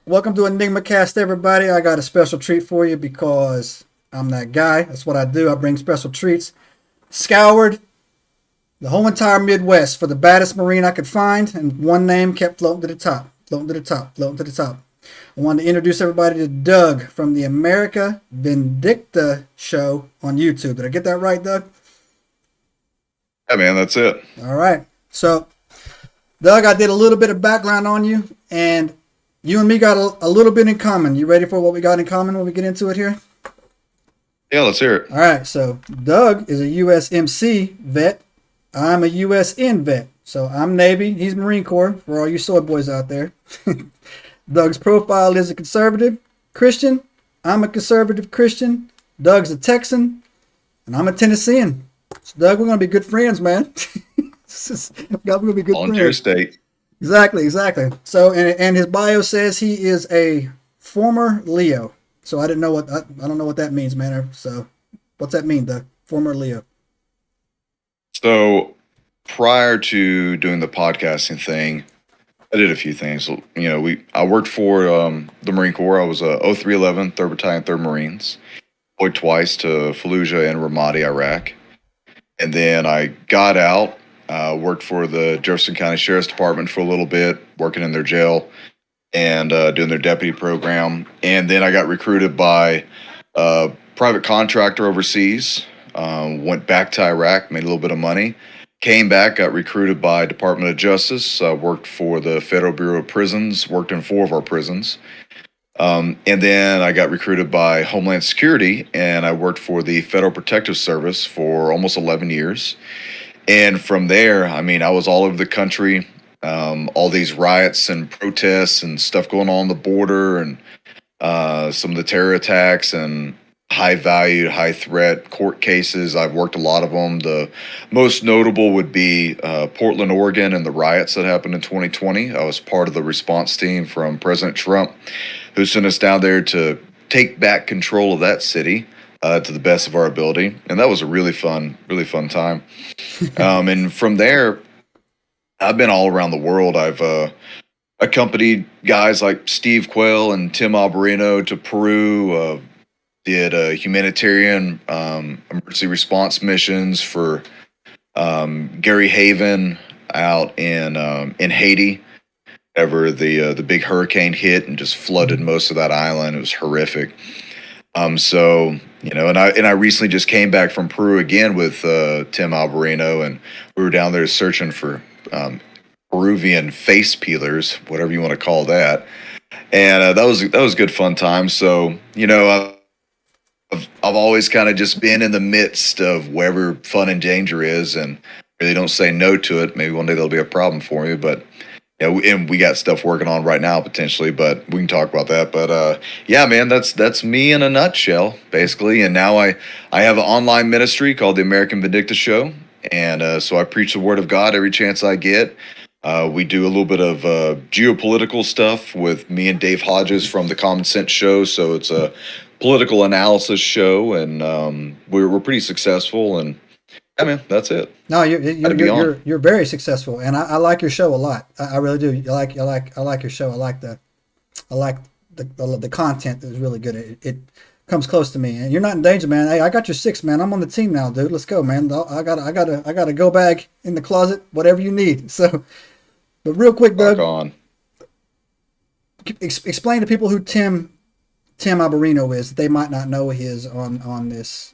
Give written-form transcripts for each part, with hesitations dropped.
Welcome to EnigmaCast, everybody. I got a special treat for you because I'm that guy. That's what I do. I bring special treats. Scoured the whole entire Midwest for the baddest Marine I could find, and one name kept floating to the top, floating to the top, floating to the top. I wanted to introduce everybody to Doug from the American Vendicta Show on YouTube. Did I get that right, Doug? Yeah, man, that's it. All right. So, Doug, I did a little bit of background on you, and you and me got a little bit in common. You ready for what we got in common when we get into it here? Yeah, let's hear it. All right. So, Doug is a USMC vet. I'm a USN vet. So, I'm Navy. He's Marine Corps for all you soy boys out there. Doug's profile is a conservative Christian. I'm a conservative Christian. Doug's a Texan, and I'm a Tennessean. So Doug, we're going to be good friends, man. We're going to be good Volunteer friends. state. Exactly. So, and his bio says he is a former Leo. So I don't know what that means, man. So, what's that mean, Doug? Former Leo. So, prior to doing the podcasting thing, I did a few things. I worked for the Marine Corps. I was a 0311 3rd Battalion, 3rd Marines. Deployed twice to Fallujah and Ramadi, Iraq. And then I got out, worked for the Jefferson County Sheriff's Department for a little bit, working in their jail and doing their deputy program. And then I got recruited by a private contractor overseas, went back to Iraq, made a little bit of money, came back, got recruited by Department of Justice, worked for the Federal Bureau of Prisons, worked in 4 of our prisons. And then I got recruited by Homeland Security, and I worked for the Federal Protective Service for almost 11 years. And from there, I mean, I was all over the country, all these riots and protests and stuff going on the border, and some of the terror attacks and high-valued, high-threat court cases. I've worked a lot of them. The most notable would be Portland, Oregon, and the riots that happened in 2020. I was part of the response team from President Trump, who sent us down there to take back control of that city to the best of our ability. And that was a really fun time. And from there, I've been all around the world. I've accompanied guys like Steve Quayle and Tim Alberino to Peru, did humanitarian emergency response missions for Gary Haven out in Haiti. Ever the big hurricane hit and just flooded most of that island. It was horrific. So and I recently just came back from Peru again with Tim Alberino, and we were down there searching for Peruvian face peelers, whatever you want to call that. And that was good fun time. So I've always kind of just been in the midst of wherever fun and danger is, and really don't say no to it. Maybe one day there'll be a problem for me, but and we got stuff working on right now potentially, but we can talk about that. But yeah, man, that's me in a nutshell, basically. And now I have an online ministry called the American Vendicta Show, and so I preach the Word of God every chance I get. We do a little bit of geopolitical stuff with me and Dave Hodges from the Common Sense Show. So it's a political analysis show, and we're pretty successful. And yeah, man, that's it. No, you're very successful, and I like your show a lot. I really do. I like your show. I like the content is really good. It comes close to me, and you're not in danger, man. Hey, I got your 6, man. I'm on the team now, dude. Let's go, man. I got a go bag in the closet, whatever you need. So, but real quick, Doug, explain to people who Tim Alberino is. They might not know his on this,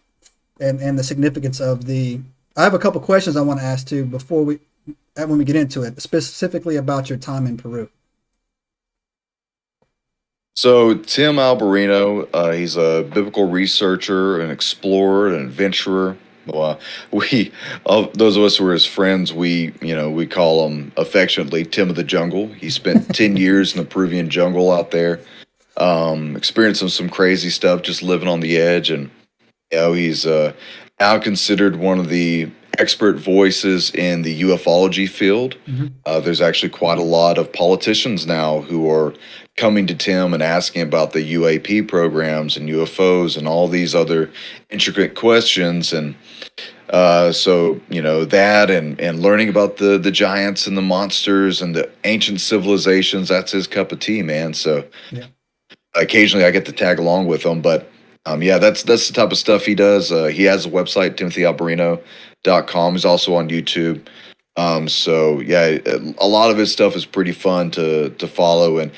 and the significance of the. I have a couple questions I want to ask too when we get into it, specifically about your time in Peru. So Tim Alberino, he's a biblical researcher, an explorer, an adventurer. Those of us who are his friends, we call him affectionately Tim of the Jungle. He spent 10 years in the Peruvian jungle out there, experiencing some crazy stuff, just living on the edge. And he's now considered one of the expert voices in the ufology field. Mm-hmm. There's actually quite a lot of politicians now who are coming to Tim and asking about the UAP programs and UFOs and all these other intricate questions. And So that and learning about the giants and the monsters and the ancient civilizations, that's his cup of tea, man. So Yeah. occasionally I get to tag along with him, but yeah, that's the type of stuff he does. He has a website, timothyalberino.com. He's also on YouTube. So yeah, a lot of his stuff is pretty fun to follow, and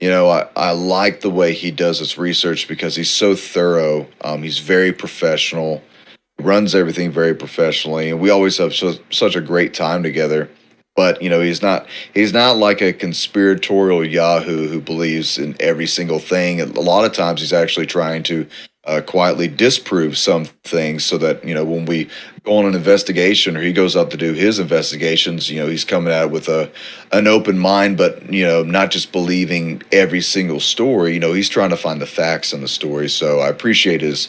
I like the way he does his research because he's so thorough. He's very professional, runs everything very professionally, and we always have such a great time together. But he's not like a conspiratorial Yahoo who believes in every single thing. A lot of times he's actually trying to quietly disprove some things so that when we go on an investigation or he goes up to do his investigations, he's coming at it with an open mind, but not just believing every single story. He's trying to find the facts in the story. So I appreciate his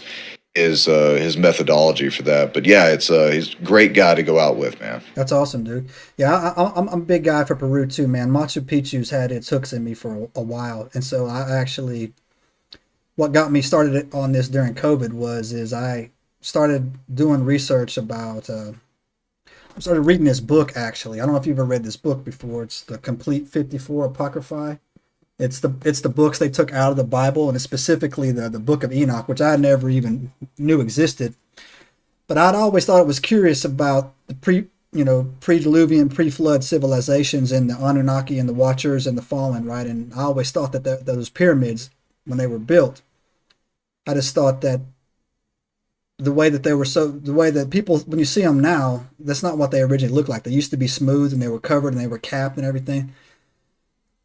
methodology for that. But yeah, he's a great guy to go out with, man. That's awesome, dude. Yeah, I'm a big guy for Peru too, man. Machu Picchu's had its hooks in me for a while, and so I actually, what got me started on this during COVID is I started doing research about. I started reading this book actually. I don't know if you've ever read this book before. It's the Complete 54 Apocryphae. It's the books they took out of the Bible, and it's specifically the Book of Enoch, which I never even knew existed. But I'd always thought it was curious about the pre-Diluvian, pre-flood civilizations and the Anunnaki and the Watchers and the Fallen, right? And I always thought that those pyramids, when they were built, I just thought that the way that people, when you see them now, that's not what they originally looked like. They used to be smooth and they were covered and they were capped and everything.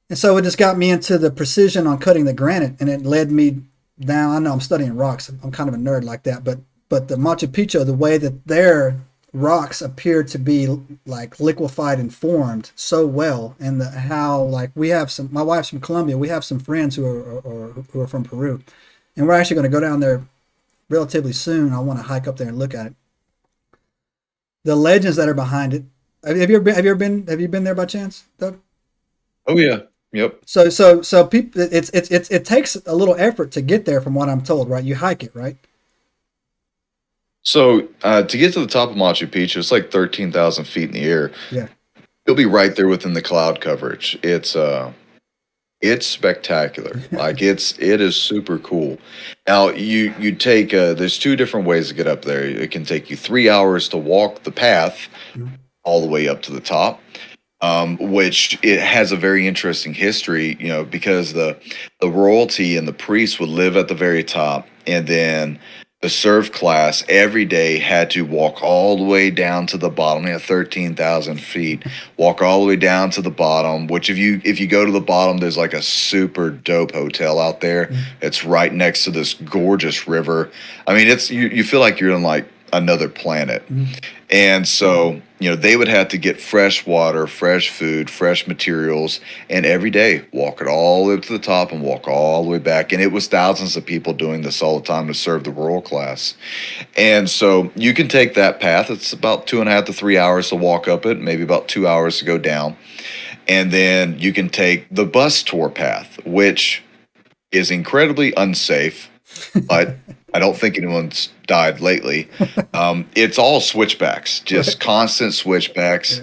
And so it just got me into the precision on cutting the granite, and it led me down. I know I'm studying rocks. I'm kind of a nerd like that, but the Machu Picchu, the way that their rocks appear to be like liquefied and formed so well, and how like we have my wife's from Colombia. We have some friends who are from Peru, and we're actually going to go down there relatively soon. I want to hike up there and look at it. The legends that are behind it. Have you been there by chance, Doug? Oh yeah. Yep. So people, it takes a little effort to get there, from what I'm told, right? You hike it, right? So to get to the top of Machu Picchu, it's like 13,000 feet in the air. Yeah. You'll be right there within the cloud coverage. It's spectacular. Like it is super cool. Now you take there's two different ways to get up there. It can take you 3 hours to walk the path all the way up to the top. Which it has a very interesting history, because the royalty and the priests would live at the very top, and then the serf class every day had to walk all the way down to the bottom. 13,000 feet, walk all the way down to the bottom. Which if you go to the bottom, there's like a super dope hotel out there. It's right next to this gorgeous river. I mean, it's you feel like you're in like another planet. And so they would have to get fresh water, fresh food, fresh materials, and every day walk it all the way up to the top and walk all the way back. And it was thousands of people doing this all the time to serve the royal class. And so you can take that path. It's about 2.5 to 3 hours to walk up it, maybe about 2 hours to go down. And then you can take the bus tour path, which is incredibly unsafe, but I don't think anyone's died lately. It's all switchbacks, just constant switchbacks.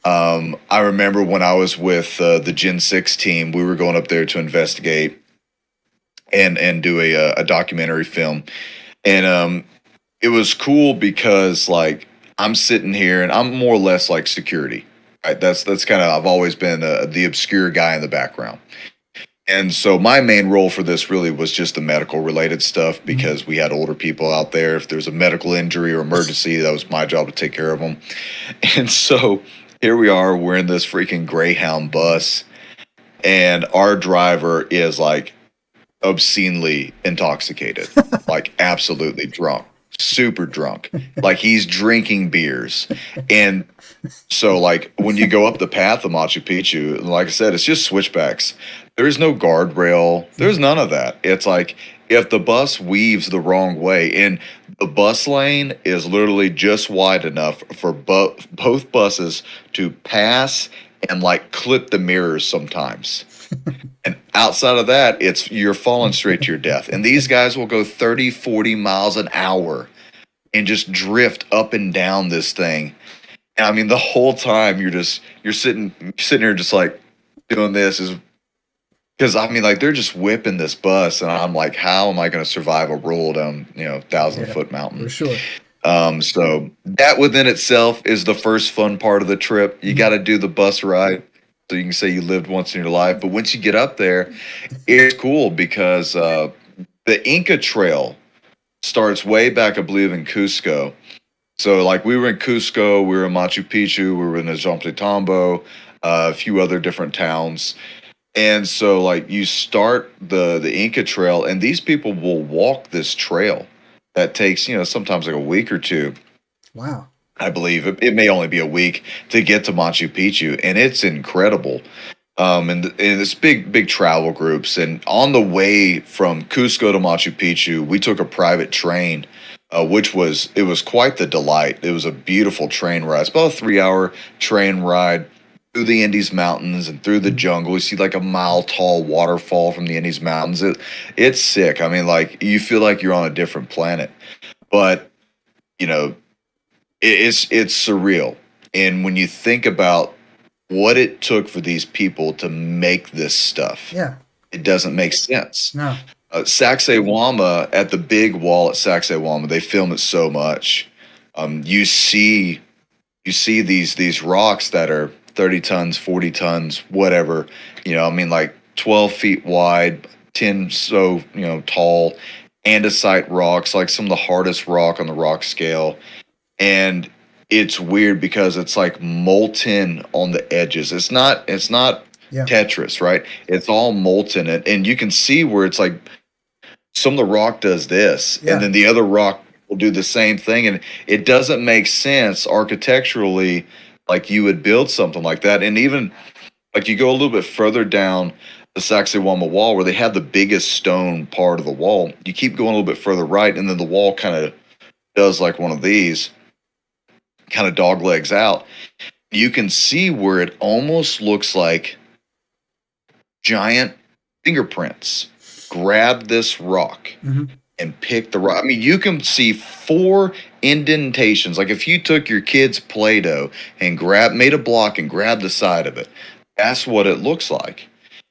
I remember when I was with the Gen 6 team, we were going up there to investigate and do a documentary film. And it was cool because like I'm sitting here and I'm more or less like security. Right? That's kind of, I've always been the obscure guy in the background. And so my main role for this really was just the medical related stuff, because we had older people out there. If there's a medical injury or emergency, that was my job to take care of them. And so here we are, we're in this freaking Greyhound bus, and our driver is like obscenely intoxicated, like absolutely drunk, super drunk, like he's drinking beers. And so like when you go up the path of Machu Picchu, like I said, it's just switchbacks. There's no guardrail. There's none of that. It's like if the bus weaves the wrong way, and the bus lane is literally just wide enough for both buses to pass and like clip the mirrors sometimes. And outside of that, you're falling straight to your death. And these guys will go 30, 40 miles an hour. and just drift up and down this thing. And I mean, the whole time you're sitting here just like doing this is because I mean, like they're just whipping this bus, and I'm like, how am I going to survive a roll down 1,000-foot mountain? For sure. So that within itself is the first fun part of the trip. You got to do the bus ride, so you can say you lived once in your life. But once you get up there, it's cool because the Inca Trail starts way back, I believe, in Cusco. So like we were in Cusco, we were in Machu Picchu, we were in Tambo, a few other different towns. And so like you start the Inca Trail, and these people will walk this trail that takes, sometimes like a week or two. Wow. I believe it may only be a week to get to Machu Picchu, and it's incredible. And it's big travel groups. And on the way from Cusco to Machu Picchu, we took a private train, which was quite the delight. It was a beautiful train ride. It's about a 3-hour train ride through the Andes Mountains and through the jungle. You see like a mile-tall waterfall from the Andes Mountains. It's sick. I mean, like you feel like you're on a different planet, but it's surreal. And when you think about what it took for these people to make this stuff, it doesn't make sense. No. Sacsayhuamán, at the big wall at Sacsayhuamán, they film it so much. You see these rocks that are 30 tons, 40 tons, whatever. Like 12 feet wide, 10 so tall, andesite rocks, like some of the hardest rock on the rock scale. And it's weird because it's like molten on the edges. It's not Tetris, right? It's all molten, and you can see where it's like some of the rock does this, and then the other rock will do the same thing, and it doesn't make sense architecturally. Like you would build something like that, and even like you go a little bit further down the Sacsayhuamán wall where they have the biggest stone part of the wall. You keep going a little bit further right, and then the wall kind of does like one of these, kind of dog legs out. You can see where it almost looks like giant fingerprints grab this rock and pick the rock. I mean, you can see 4 indentations. Like if you took your kid's Play-Doh and made a block and grabbed the side of it, that's what it looks like.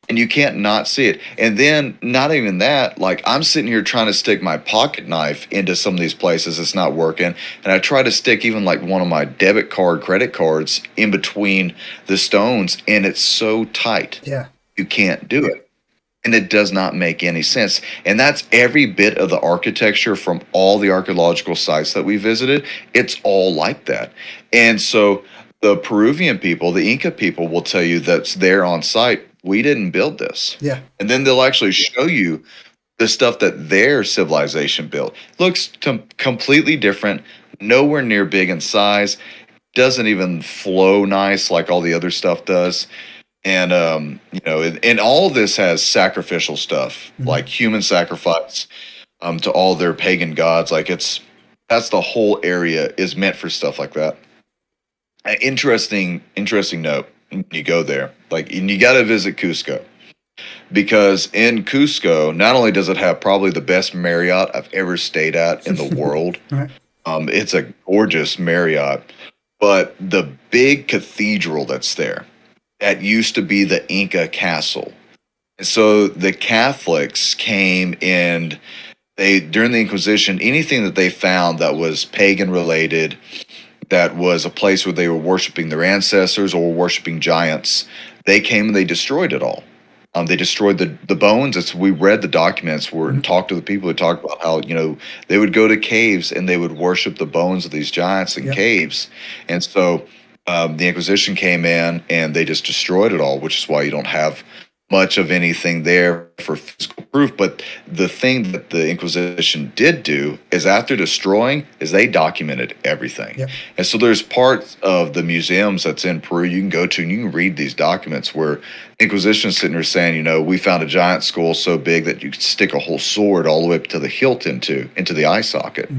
And you can't not see it. And then not even that, like I'm sitting here trying to stick my pocket knife into some of these places. It's not working. And I try to stick even like one of my debit card, credit cards in between the stones, and it's so tight. Yeah. You can't do it. And it does not make any sense. And that's every bit of the architecture from all the archaeological sites that we visited. It's all like that. And so the Peruvian people, the Inca people will tell you that's there on site. We didn't build this. Yeah. And then they'll actually show you the stuff that their civilization built. Looks completely different, nowhere near big in size, doesn't even flow nice like all the other stuff does. And, and all of this has sacrificial stuff, like human sacrifice to all their pagan gods. Like that's the whole area is meant for stuff like that. Interesting note. You go there, and you got to visit Cusco, because in Cusco, not only does it have probably the best Marriott I've ever stayed at in the world, it's a gorgeous Marriott, but the big cathedral that's there, that used to be the Inca castle. And so the Catholics came, and during the Inquisition, anything that they found that was pagan related, that was a place where they were worshiping their ancestors or worshiping giants, they came and they destroyed it all. They destroyed the bones. We read the documents and talked to the people who talked about how, they would go to caves and they would worship the bones of these giants in caves. And so the Inquisition came in and they just destroyed it all, which is why you don't have much of anything there for physical proof. But the thing that the Inquisition did do is, after destroying, is they documented everything. Yep. And so there's parts of the museums that's in Peru you can go to and you can read these documents where Inquisition is sitting there saying, we found a giant skull so big that you could stick a whole sword all the way up to the hilt into the eye socket.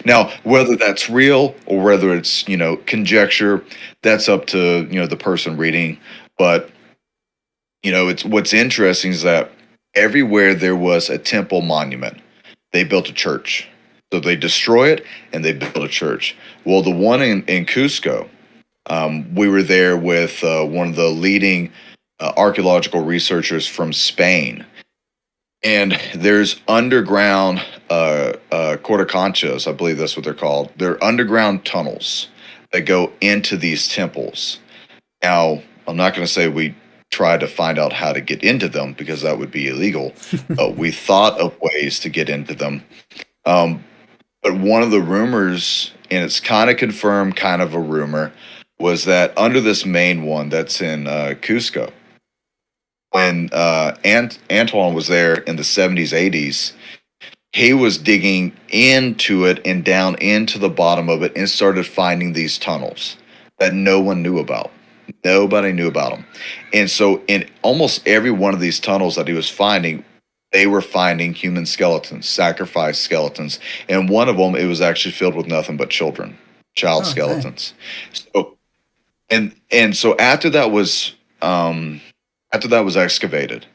Now, whether that's real or whether it's, conjecture, that's up to, the person reading. But it's what's interesting is that everywhere there was a temple monument, they built a church. So they destroy it and they build a church. Well, the one in Cusco, we were there with one of the leading archaeological researchers from Spain. And there's underground cortacanchas, I believe that's what they're called. They're underground tunnels that go into these temples. Now, I'm not going to say we tried to find out how to get into them because that would be illegal. But we thought of ways to get into them. But one of the rumors, and it's kind of confirmed, kind of a rumor, was that under this main one that's in Cusco, when Antoine was there in the 70s, 80s, he was digging into it and down into the bottom of it and started finding these tunnels that no one knew about. Nobody knew about them. And so in almost every one of these tunnels that he was finding, they were finding human skeletons, sacrificed skeletons. And one of them, it was actually filled with nothing but child skeletons. So, and so after that was excavated,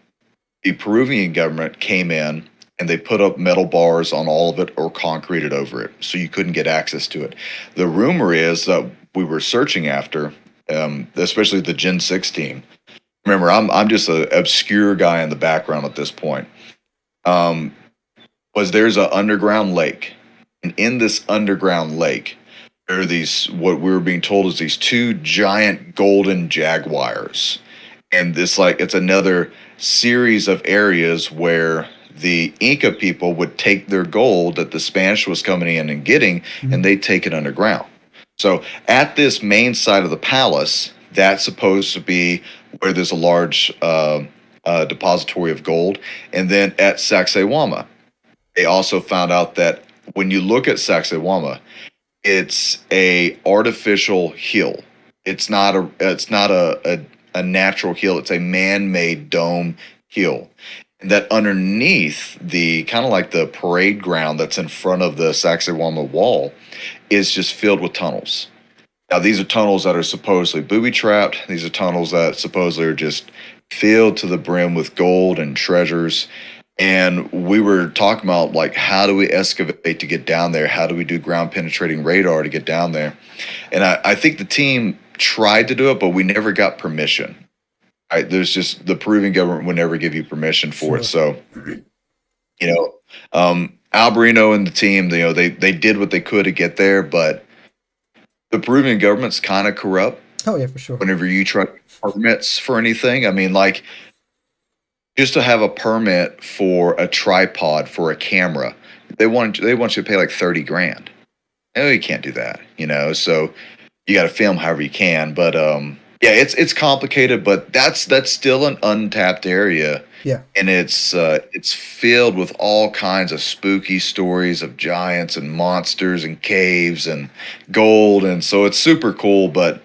the Peruvian government came in and they put up metal bars on all of it or concreted over it, so you couldn't get access to it. The rumor is that we were searching after, especially the Gen 6 team. Remember, I'm just an obscure guy in the background at this point. Was there's an underground lake, and in this underground lake, there are these, what we were being told is these two giant golden jaguars. And this, like, it's another series of areas where the Inca people would take their gold that the Spanish was coming in and getting, and they'd take it underground. So at this main side of the palace, that's supposed to be where there's a large depository of gold. And then at Sacsayhuamán, they also found out that when you look at Sacsayhuamán, it's a artificial hill. It's not a natural hill. It's a man-made dome hill. And that underneath the kind of like the parade ground that's in front of the Sacsayhuamán wall is just filled with tunnels. Now, these are tunnels that are supposedly booby-trapped. These are tunnels that supposedly are just filled to the brim with gold and treasures. And we were talking about, like, how do we excavate to get down there? How do we do ground penetrating radar to get down there? And I think the team tried to do it, but we never got permission. Right? There's just, the Peruvian government would never give you permission for it. So, Alberino and the team, they did what they could to get there, but the Peruvian government's kind of corrupt. Oh yeah, for sure. Whenever you try permits for anything, I mean, like, just to have a permit for a tripod for a camera, they want you to pay like $30,000. No, you can't do that, So you got to film however you can, but yeah, it's complicated, but that's still an untapped area. Yeah, and it's filled with all kinds of spooky stories of giants and monsters and caves and gold, and so it's super cool. But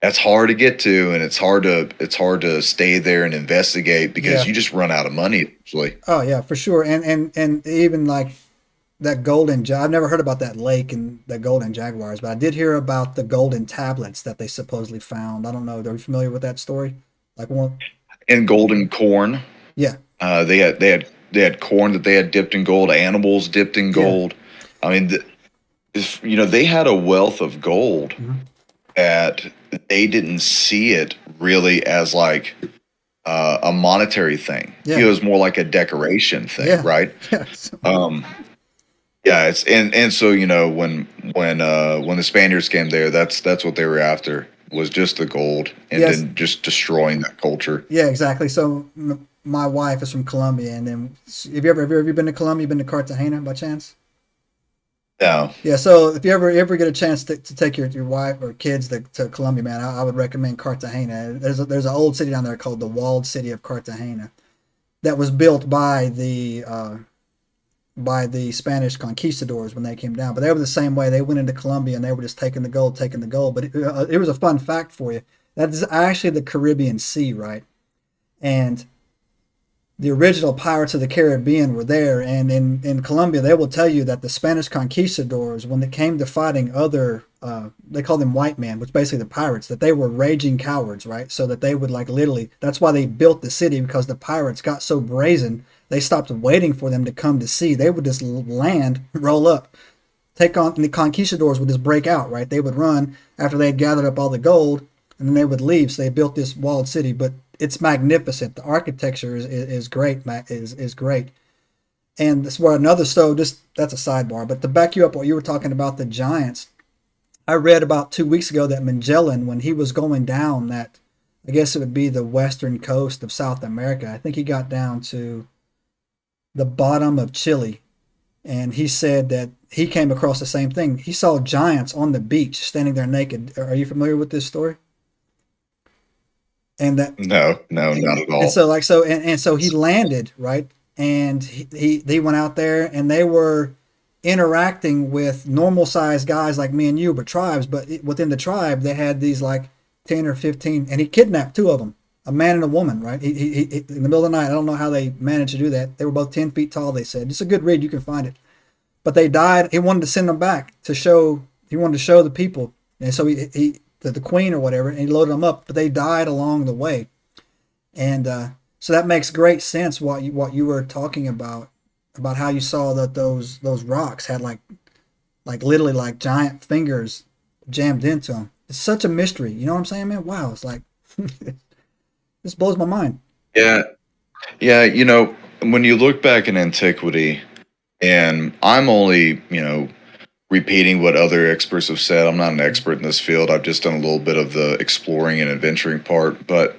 that's hard to get to, and it's hard to stay there and investigate because you just run out of money usually. Oh yeah, for sure, and even like that golden, I've never heard about that lake and the golden jaguars, but I did hear about the golden tablets that they supposedly found. I don't know. Are you familiar with that story? Like one. And golden corn. Yeah. They had corn that they had dipped in gold, animals dipped in gold. Yeah. I mean, they had a wealth of gold that they didn't see it really as like a monetary thing. Yeah. It was more like a decoration thing, right? Yeah. It's and so when the Spaniards came there, that's what they were after, was just the gold, and then just destroying that culture. Yeah, exactly. So my wife is from Colombia, and then have you ever been to Colombia? You been to Cartagena by chance? No. Yeah. So if you ever get a chance to take your wife or kids to Colombia, man, I would recommend Cartagena. There's an old city down there called the Walled City of Cartagena that was built by the Spanish conquistadors when they came down. But they were the same way. They went into Colombia and they were just taking the gold. But it was a fun fact for you. That is actually the Caribbean Sea, right? And the original Pirates of the Caribbean were there, and in Colombia they will tell you that the Spanish conquistadors, when it came to fighting other, they call them white men, which basically the pirates, that they were raging cowards, right? So that they would like literally, that's why they built the city, because the pirates got so brazen, they stopped waiting for them to come to sea. They would just land, roll up, take on, and the conquistadors would just break out, right? They would run after they had gathered up all the gold, and then they would leave. So they built this walled city, but it's magnificent. The architecture is great. Is great. And that's where another, so just that's a sidebar. But to back you up, what you were talking about the giants, I read about 2 weeks ago that Magellan, when he was going down that, I guess it would be the western coast of South America, I think he got down to the bottom of Chile, and he said that he came across the same thing. He saw giants on the beach standing there naked. Are you familiar with this story? And that, No, no, not at and all. so like so and so he landed, right, and he went out there, and they were interacting with normal sized guys like me and you, but tribes. But within the tribe, they had these like 10 or 15, and he kidnapped two of them, a man and a woman, right? He in the middle of the night. I don't know how they managed to do that. They were both 10 feet tall. They said it's a good read. You can find it. But they died. He wanted to send them back to show. He wanted to show the people, and so he the queen or whatever, and he loaded them up. But they died along the way, and so that makes great sense. What you were talking about how you saw that those rocks had like literally like giant fingers jammed into them. It's such a mystery. You know what I'm saying, man? Wow, it's like this blows my mind. Yeah, yeah. When you look back in antiquity, and I'm only, repeating what other experts have said. I'm not an expert in this field. I've just done a little bit of the exploring and adventuring part, but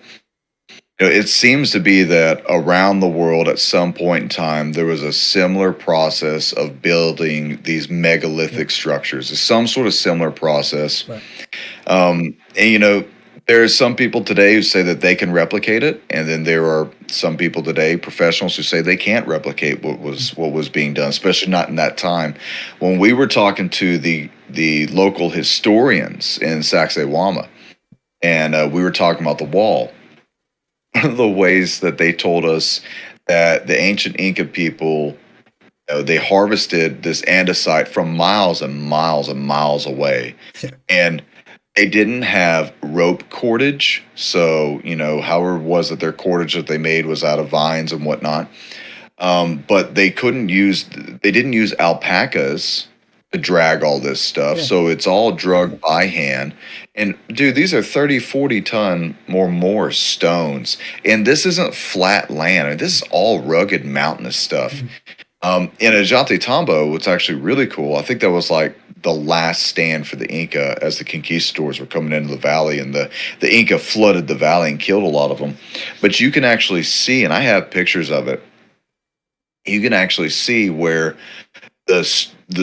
it seems to be that around the world at some point in time, there was a similar process of building these megalithic structures. It's some sort of similar process. Right. And there are some people today who say that they can replicate it, and then there are some people today, professionals, who say they can't replicate what was being done, especially not in that time. When we were talking to the local historians in Sacsayhuamán, and we were talking about the wall, one of the ways that they told us that the ancient Inca people, they harvested this andesite from miles and miles and miles away, and they didn't have rope cordage. So, however it was that their cordage that they made was out of vines and whatnot. But they didn't use alpacas to drag all this stuff. Yeah. So it's all drugged by hand. And dude, these are 30, 40 ton or more stones. And this isn't flat land. I mean, this is all rugged mountainous stuff. In Ollantaytambo, what's actually really cool, I think that was like the last stand for the Inca as the conquistadors were coming into the valley, and the Inca flooded the valley and killed a lot of them. But you can actually see, and I have pictures of it, you can actually see where the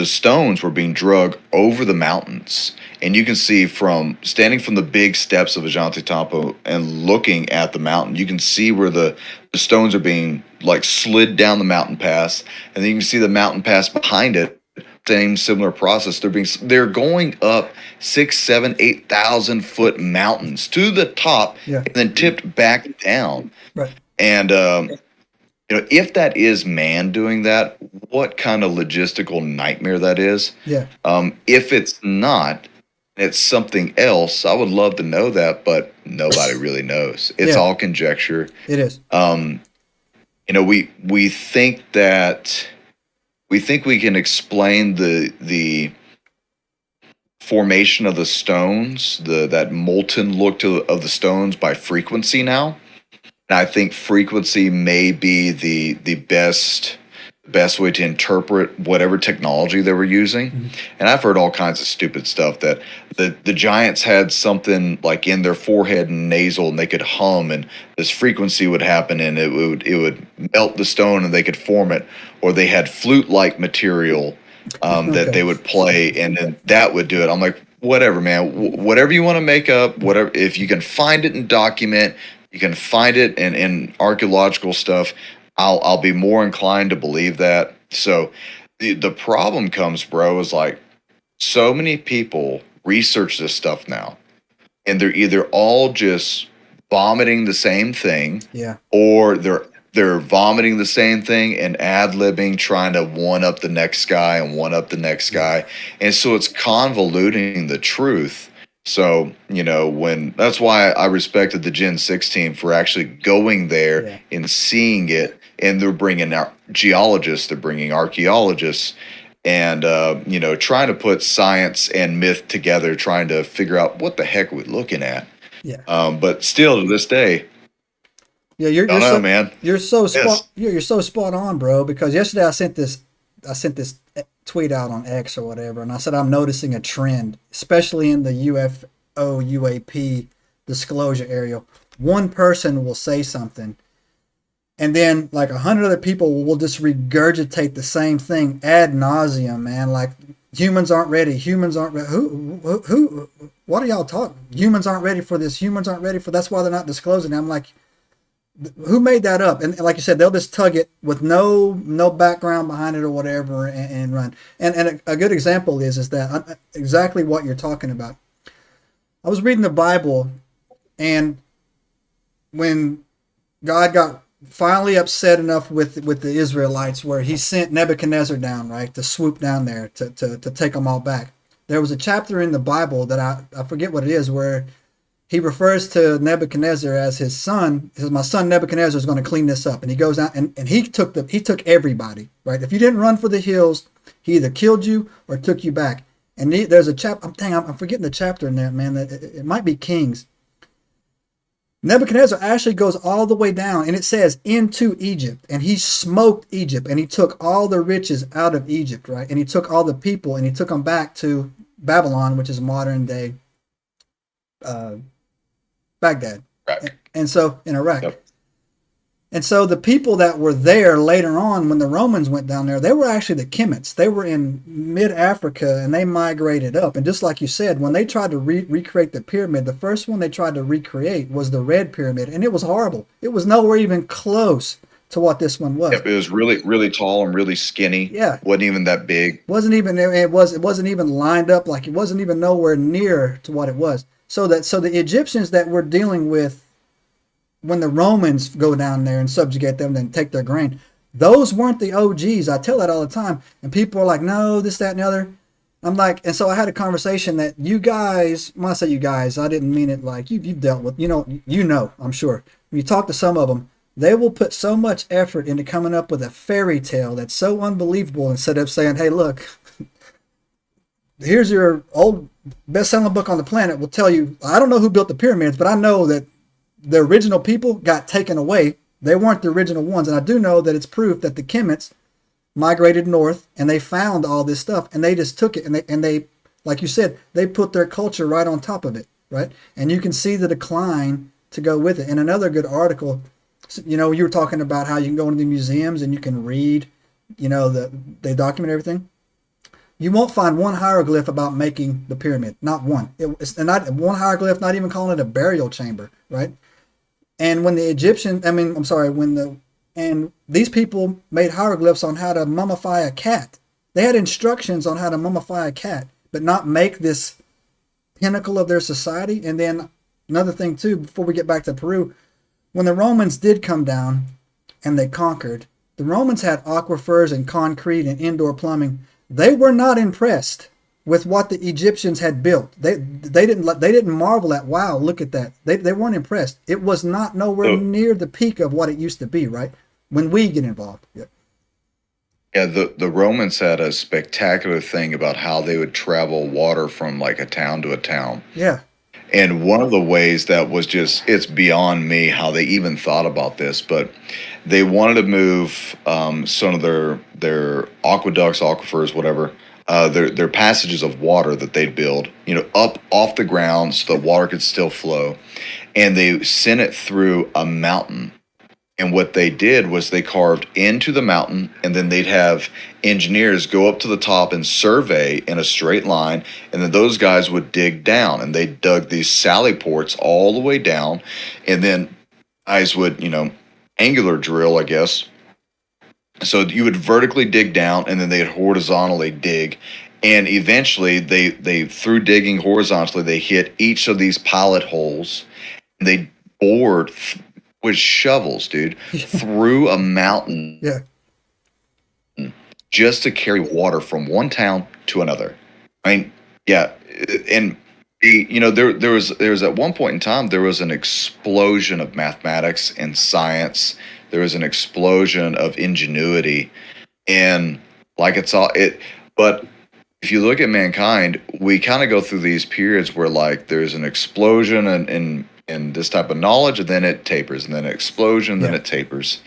stones were being dragged over the mountains. And you can see from standing from the big steps of Ollantaytambo and looking at the mountain, you can see where the stones are being like slid down the mountain pass, and then you can see the mountain pass behind it. Same similar process. They're going up 6, 7, 8,000 foot mountains to the top, Yeah. and then tipped back down. Right. And if that is man doing that, what kind of logistical nightmare that is. Yeah. If it's not, it's something else. I would love to know that, but nobody really knows. It's Yeah. all conjecture. It is. We think that we can explain the formation of the stones, that molten look of the stones by frequency now. And I think frequency may be the best way to interpret whatever technology they were using. Mm-hmm. And I've heard all kinds of stupid stuff that the giants had something like in their forehead and nasal, and they could hum, and this frequency would happen, and it would melt the stone, and they could form it. Or they had flute-like material that they would play, and then that would do it. I'm like, whatever, man. Whatever you want to make up, whatever. If you can find it and document, you can find it in archaeological stuff, I'll be more inclined to believe that. So the problem comes, bro, is like so many people research this stuff now, and they're either all just vomiting the same thing, Yeah. or they're they're vomiting the same thing and ad-libbing, trying to one up the next guy and one up the next guy. And so it's convoluting the truth. So, when that's why I respected the Gen 6 team for actually going there and seeing it. And they're bringing geologists, they're bringing archaeologists, and, trying to put science and myth together, trying to figure out what the heck we're looking at. Yeah. But still to this day, yeah, you're so, so, man. You're so you're so spot on, bro. Because yesterday I sent this tweet out on X or whatever, and I said I'm noticing a trend, especially in the UFO UAP disclosure area. One person will say something, and then like 100 other people will just regurgitate the same thing ad nauseum, man. Like humans aren't ready. Humans aren't ready. Who? What are y'all talking? Humans aren't ready for this. Humans aren't ready for. That's why they're not disclosing. I'm like, who made that up? And like you said, they'll just tug it with no background behind it or whatever and run. And a good example is that exactly what you're talking about. I was reading the Bible, and when God got finally upset enough with the Israelites, where he sent Nebuchadnezzar down, right, to swoop down there to take them all back. There was a chapter in the Bible that I forget what it is, where he refers to Nebuchadnezzar as his son. He says, my son Nebuchadnezzar is going to clean this up. And he goes out and he took everybody, right? If you didn't run for the hills, he either killed you or took you back. And there's a chapter, I'm forgetting the chapter in there, man. It might be Kings. Nebuchadnezzar actually goes all the way down, and it says into Egypt, and he smoked Egypt, and he took all the riches out of Egypt, right? And he took all the people, and he took them back to Babylon, which is modern day Baghdad. Iraq. And so in Iraq. Yep. And so the people that were there later on, when the Romans went down there, they were actually the Kemits. They were in mid-Africa, and they migrated up. And just like you said, when they tried to recreate the pyramid, the first one they tried to recreate was the Red Pyramid, and it was horrible. It was nowhere even close to what this one was. Yep, it was really, really tall and really skinny. Yeah, wasn't even that big. It wasn't even lined up, like it wasn't even nowhere near to what it was. So the Egyptians that we're dealing with, when the Romans go down there and subjugate them and take their grain, those weren't the OGs. I tell that all the time, and people are like, no, this, that, and the other. I'm like, and so I had a conversation that you guys, when I say you guys, I didn't mean it like you've dealt with, I'm sure. When you talk to some of them, they will put so much effort into coming up with a fairy tale that's so unbelievable, instead of saying, hey, look, here's your old best-selling book on the planet will tell you, I don't know who built the pyramids, but I know that the original people got taken away. They weren't the original ones. And I do know that it's proof that the Kemits migrated north, and they found all this stuff, and they just took it, and they, like you said, they put their culture right on top of it, right? And you can see the decline to go with it. And another good article, you were talking about how you can go into the museums and you can read, they document everything. You won't find one hieroglyph about making the pyramid. Not one. It's not one hieroglyph, not even calling it a burial chamber, right? And when the and these people made hieroglyphs on how to mummify a cat. They had instructions on how to mummify a cat, but not make this pinnacle of their society. And then another thing too, before we get back to Peru, when the Romans did come down and they conquered, the Romans had aquifers and concrete and indoor plumbing. They were not impressed with what the Egyptians had built. They didn't marvel at, wow, look at that. They weren't impressed. It was not nowhere near the peak of what it used to be, right? When we get involved. Yeah, the Romans had a spectacular thing about how they would travel water from like a town to a town. Yeah. And one of the ways that was just, it's beyond me how they even thought about this, but they wanted to move some of their aqueducts, aquifers, whatever, their passages of water that they'd build, up off the ground so the water could still flow. And they sent it through a mountain. And what they did was they carved into the mountain, and then they'd have engineers go up to the top and survey in a straight line, and then those guys would dig down, and they dug these sally ports all the way down, and then guys would, angular drill, I guess. So you would vertically dig down, and then they'd horizontally dig, and eventually they through digging horizontally, they hit each of these pilot holes, and they bored with shovels, dude, through a mountain Yeah. just to carry water from one town to another. I mean, yeah, and there was at one point in time there was an explosion of mathematics and science. There was an explosion of ingenuity, and like but if you look at mankind, we kind of go through these periods where like there's an explosion and this type of knowledge, and then it tapers, and then an explosion, then it tapers.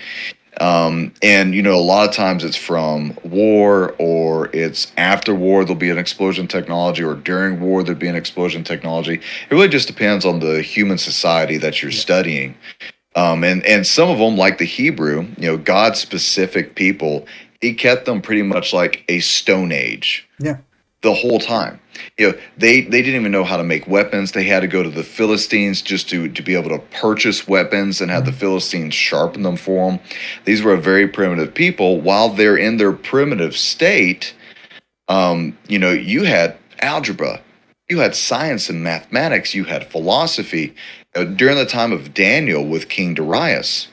And a lot of times it's from war, or it's after war there'll be an explosion in technology, or during war there'd be an explosion in technology. It really just depends on the human society that you're studying. And some of them, like the Hebrew, God specific people, he kept them pretty much like a Stone Age. Yeah. The whole time. They didn't even know how to make weapons. They had to go to the Philistines just to be able to purchase weapons and have the Philistines sharpen them for them. These were a very primitive people. While they're in their primitive state, you had algebra, you had science and mathematics, you had philosophy. During the time of Daniel with King Darius,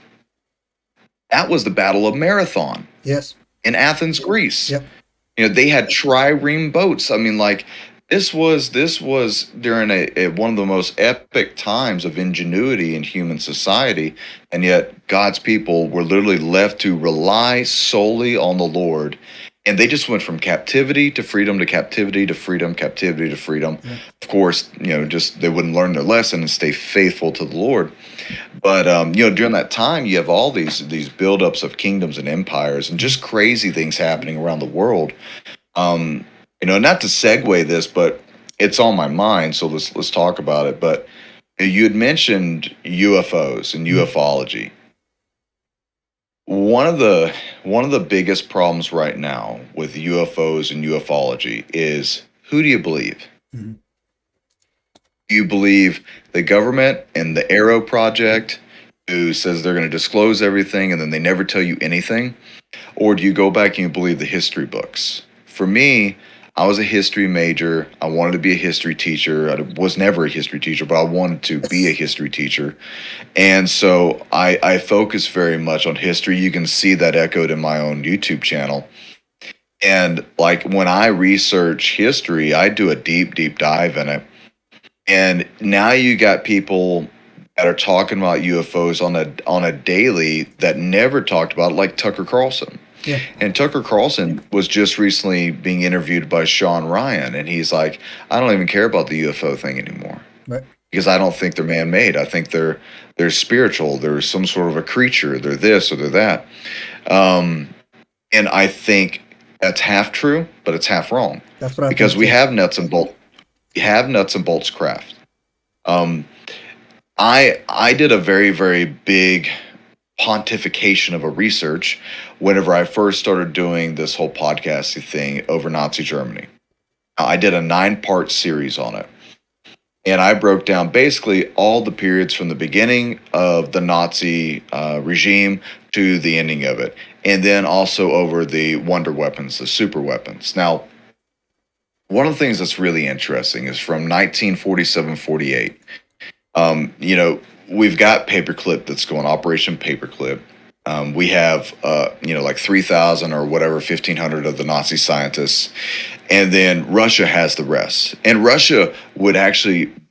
that was the Battle of Marathon. Yes. In Athens, Greece. Yep. They had trireme boats. I mean, like this was during one of the most epic times of ingenuity in human society, and yet God's people were literally left to rely solely on the Lord, and they just went from captivity to freedom to captivity to freedom, captivity to freedom. Yeah. Of course, just they wouldn't learn their lesson and stay faithful to the Lord. But during that time, you have all these buildups of kingdoms and empires, and just crazy things happening around the world. Not to segue this, but it's on my mind, so let's talk about it. But you had mentioned UFOs and ufology. One of the biggest problems right now with UFOs and ufology is, who do you believe? Mm-hmm. Do you believe the government and the Arrow Project, who says they're going to disclose everything and then they never tell you anything? Or do you go back and you believe the history books? For me, I was a history major. I wanted to be a history teacher. I was never a history teacher, but I wanted to be a history teacher. And so I focus very much on history. You can see that echoed in my own YouTube channel. And like when I research history, I do a deep dive in it. And now you got people that are talking about UFOs on a daily that never talked about it, like Tucker Carlson. Yeah. And Tucker Carlson was just recently being interviewed by Sean Ryan, and he's like, I don't even care about the UFO thing anymore. Right. Because I don't think they're man-made. I think they're spiritual. They're some sort of a creature. They're this or they're that. And I think that's half true, but it's half wrong. That's what I think. Because we have nuts and bolts. We have nuts and bolts craft. I did a very, very big pontification of a research whenever I first started doing this whole podcasting thing over Nazi Germany. I did a 9-part series on it. And I broke down basically all the periods from the beginning of the Nazi regime to the ending of it. And then also over the wonder weapons, the super weapons. Now, one of the things that's really interesting is from 1947-48, we've got Paperclip that's going, Operation Paperclip. We have, like 3,000 or whatever, 1,500 of the Nazi scientists. And then Russia has the rest. And Russia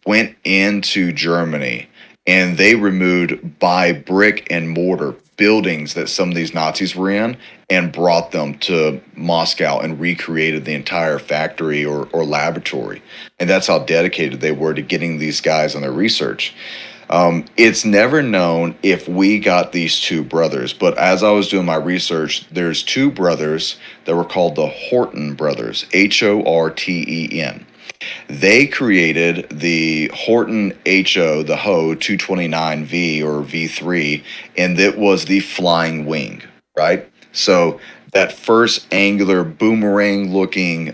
went into Germany, and they removed by brick and mortar buildings that some of these Nazis were in and brought them to Moscow and recreated the entire factory or laboratory. And that's how dedicated they were to getting these guys on their research. It's never known if we got these two brothers, but as I was doing my research, there's two brothers that were called the Horten brothers, Horten. They created the Horten HO, the HO 229V or V3, and it was the flying wing, right? So that first angular boomerang-looking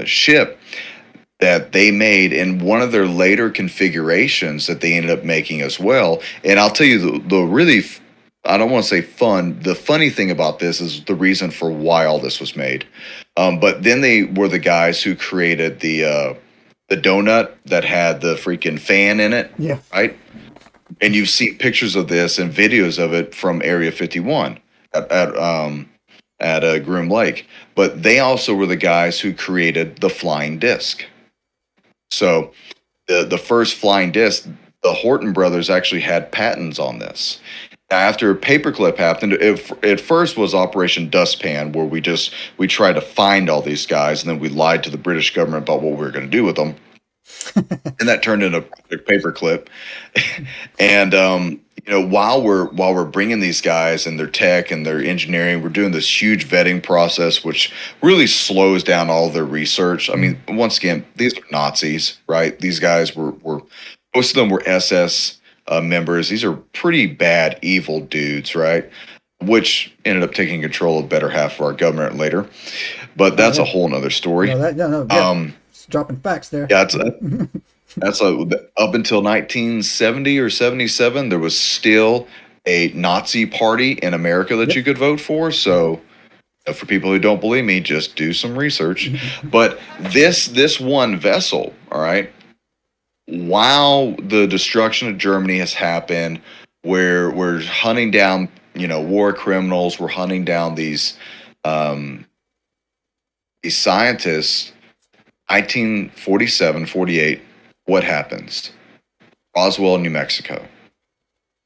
ship that they made in one of their later configurations that they ended up making as well. And I'll tell you the really, I don't want to say fun, the funny thing about this is the reason for why all this was made. But then they were the guys who created the donut that had the freaking fan in it, yeah, right? And you've seen pictures of this and videos of it from Area 51 at Groom Lake. But they also were the guys who created the flying disc. So the first flying disc, the Horton brothers actually had patents on this. After Paperclip happened, it first was Operation Dustpan, where we tried to find all these guys, and then we lied to the British government about what we were going to do with them. And that turned into Paperclip. And while we're bringing these guys and their tech and their engineering, we're doing this huge vetting process, which really slows down all their research. I mean, once again, these are Nazis, right? These guys were most of them were SS members. These are pretty bad, evil dudes, right? Which ended up taking control of the better half of our government later. But that's a whole nother story. Dropping facts there. Yeah, that's up until 1970 or 77, there was still a Nazi party in America that you could vote for. So for people who don't believe me, just do some research. But this one vessel, all right, while the destruction of Germany has happened, where we're hunting down, war criminals, we're hunting down these scientists. 1947, 48, what happens? Roswell, New Mexico.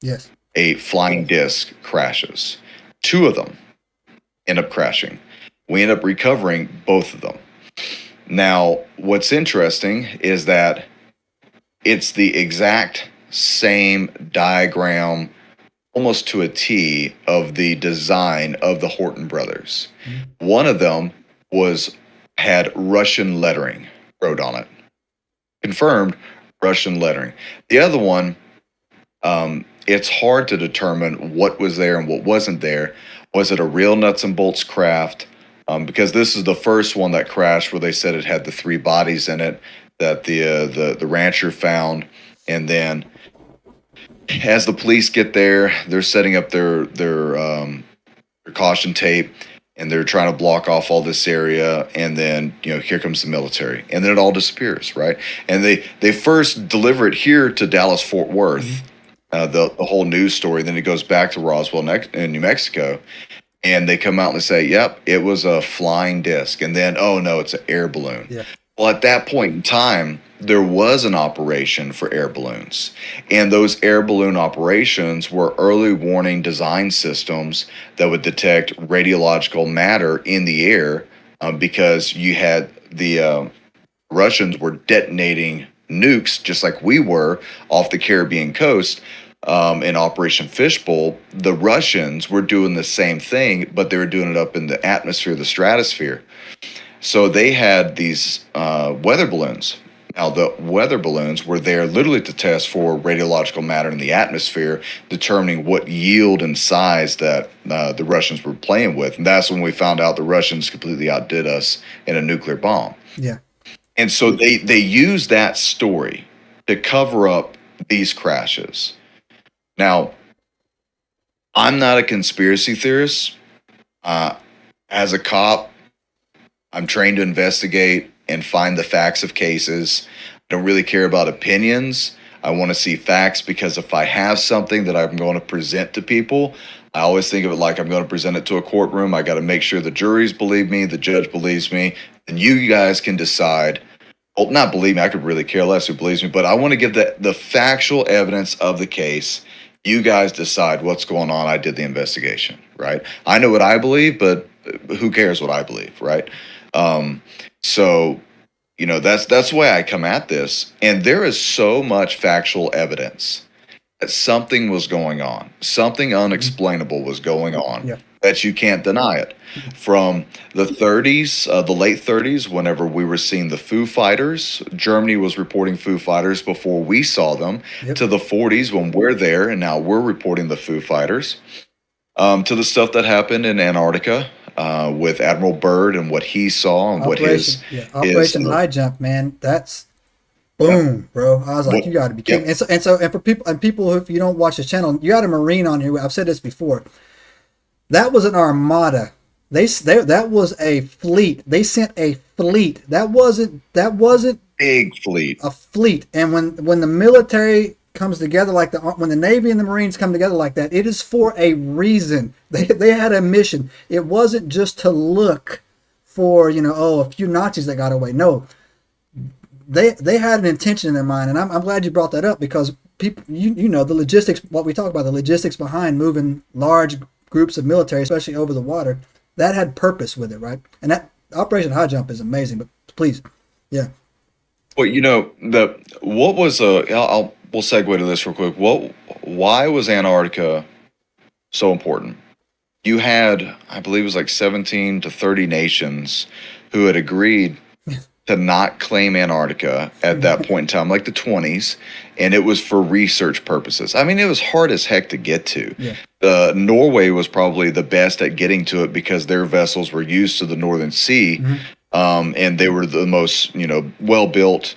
Yes. A flying disc crashes. 2 of them end up crashing. We end up recovering both of them. Now, what's interesting is that it's the exact same diagram, almost to a T, of the design of the Horton brothers. Mm-hmm. One of them had Russian lettering wrote on it. Confirmed Russian lettering. The other one, it's hard to determine what was there and what wasn't there. Was it a real nuts and bolts craft? Because this is the first one that crashed, where they said it had the 3 bodies in it that the rancher found. And then as the police get there, they're setting up their caution tape, and they're trying to block off all this area, and then here comes the military, and then it all disappears, right? And they first deliver it here to Dallas Fort Worth, the whole news story. Then it goes back to Roswell in New Mexico, and they come out and they say, "Yep, it was a flying disc," and then, "Oh no, it's an air balloon." Yeah. Well, at that point in time, there was an operation for air balloons. And those air balloon operations were early warning design systems that would detect radiological matter in the air, because you had the Russians were detonating nukes, just like we were, off the Caribbean coast in Operation Fishbowl. The Russians were doing the same thing, but they were doing it up in the atmosphere, the stratosphere. So they had these weather balloons. Now, the weather balloons were there literally to test for radiological matter in the atmosphere, determining what yield and size that the Russians were playing with. And that's when we found out the Russians completely outdid us in a nuclear bomb. Yeah. And so they used that story to cover up these crashes. Now, I'm not a conspiracy theorist. As a cop, I'm trained to investigate and find the facts of cases. I don't really care about opinions. I want to see facts, because if I have something that I'm going to present to people, I always think of it like I'm going to present it to a courtroom. I got to make sure the juries believe me, the judge believes me, and you guys can decide. Well, not believe me, I could really care less who believes me, but I want to give the factual evidence of the case. You guys decide what's going on. I did the investigation, right? I know what I believe, but who cares what I believe, right? So, that's the way I come at this. And there is so much factual evidence that something was going on. Something unexplainable was going on, that you can't deny it. From the 30s, the late 30s, whenever we were seeing the Foo Fighters, Germany was reporting Foo Fighters before we saw them, to the 40s when we're there and now we're reporting the Foo Fighters, to the stuff that happened in Antarctica, with Admiral Byrd and what he saw and Operation High Jump, man. That's boom, bro. I was like, you got to be kidding. And for people, if you don't watch the channel, you got a Marine on here. I've said this before. That was an armada. That was a fleet. They sent a fleet. That wasn't big fleet. A fleet. And when the military comes together like when the Navy and the Marines come together like that, it is for a reason. They had a mission. It wasn't just to look for, a few Nazis that got away. No, they had an intention in their mind, and I'm glad you brought that up, because people, the logistics, what we talk about, the logistics behind moving large groups of military, especially over the water, that had purpose with it, right? And that Operation High Jump is amazing. But please, yeah. Well, we'll segue to this real quick. Why was Antarctica so important? You had, I believe it was like 17 to 30 nations who had agreed to not claim Antarctica at that point in time, like the 20s, and it was for research purposes. I mean, it was hard as heck to get to. Yeah. Norway was probably the best at getting to it because their vessels were used to the Northern Sea, and they were the most, well-built.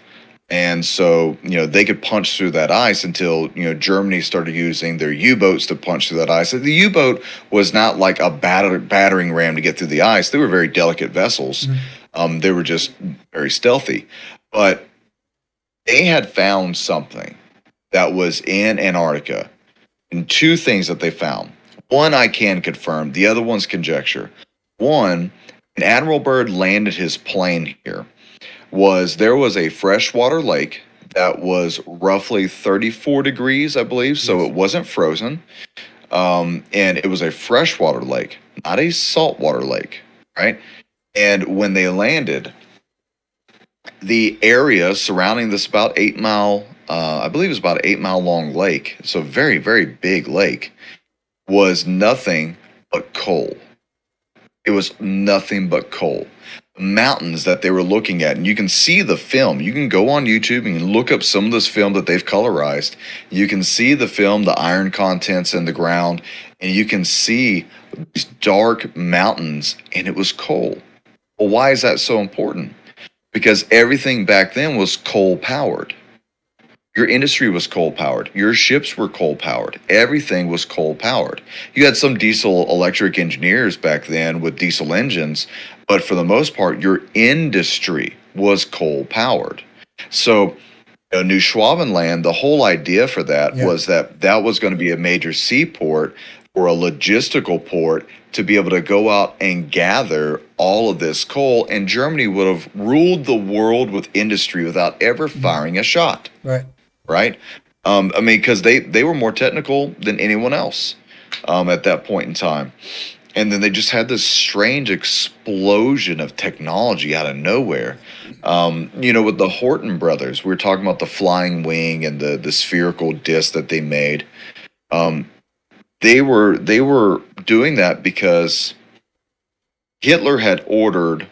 And so, they could punch through that ice until, Germany started using their U-boats to punch through that ice. So the U-boat was not like a battering ram to get through the ice. They were very delicate vessels. They were just very stealthy. But they had found something that was in Antarctica. And two things that they found. One I can confirm. The other one's conjecture. One, an Admiral Byrd landed his plane here. There was a freshwater lake that was roughly 34 degrees, I believe, so it wasn't frozen. And it was a freshwater lake, not a saltwater lake, right? And when they landed, the area surrounding this about 8 mile, I believe it was about an 8 mile long lake, so a very, very big lake, was nothing but coal. It was nothing but coal. Mountains that they were looking at, and you can see the film. You can go on YouTube and look up some of this film that they've colorized. You can see the film, the iron contents in the ground, and you can see these dark mountains, and it was coal. Well, why is that so important? Because everything back then was coal powered. Your industry was coal powered. Your ships were coal powered. Everything was coal powered. You had some diesel electric engineers back then with diesel engines, but for the most part, your industry was coal powered. So, New Schwabenland, the whole idea for that was that was going to be a major seaport or a logistical port to be able to go out and gather all of this coal, and Germany would have ruled the world with industry without ever firing a shot. Right? I mean, because they were more technical than anyone else at that point in time. And then they just had this strange explosion of technology out of nowhere. With the Horton brothers, we were talking about the flying wing and the spherical disc that they made. They were doing that because Hitler had ordered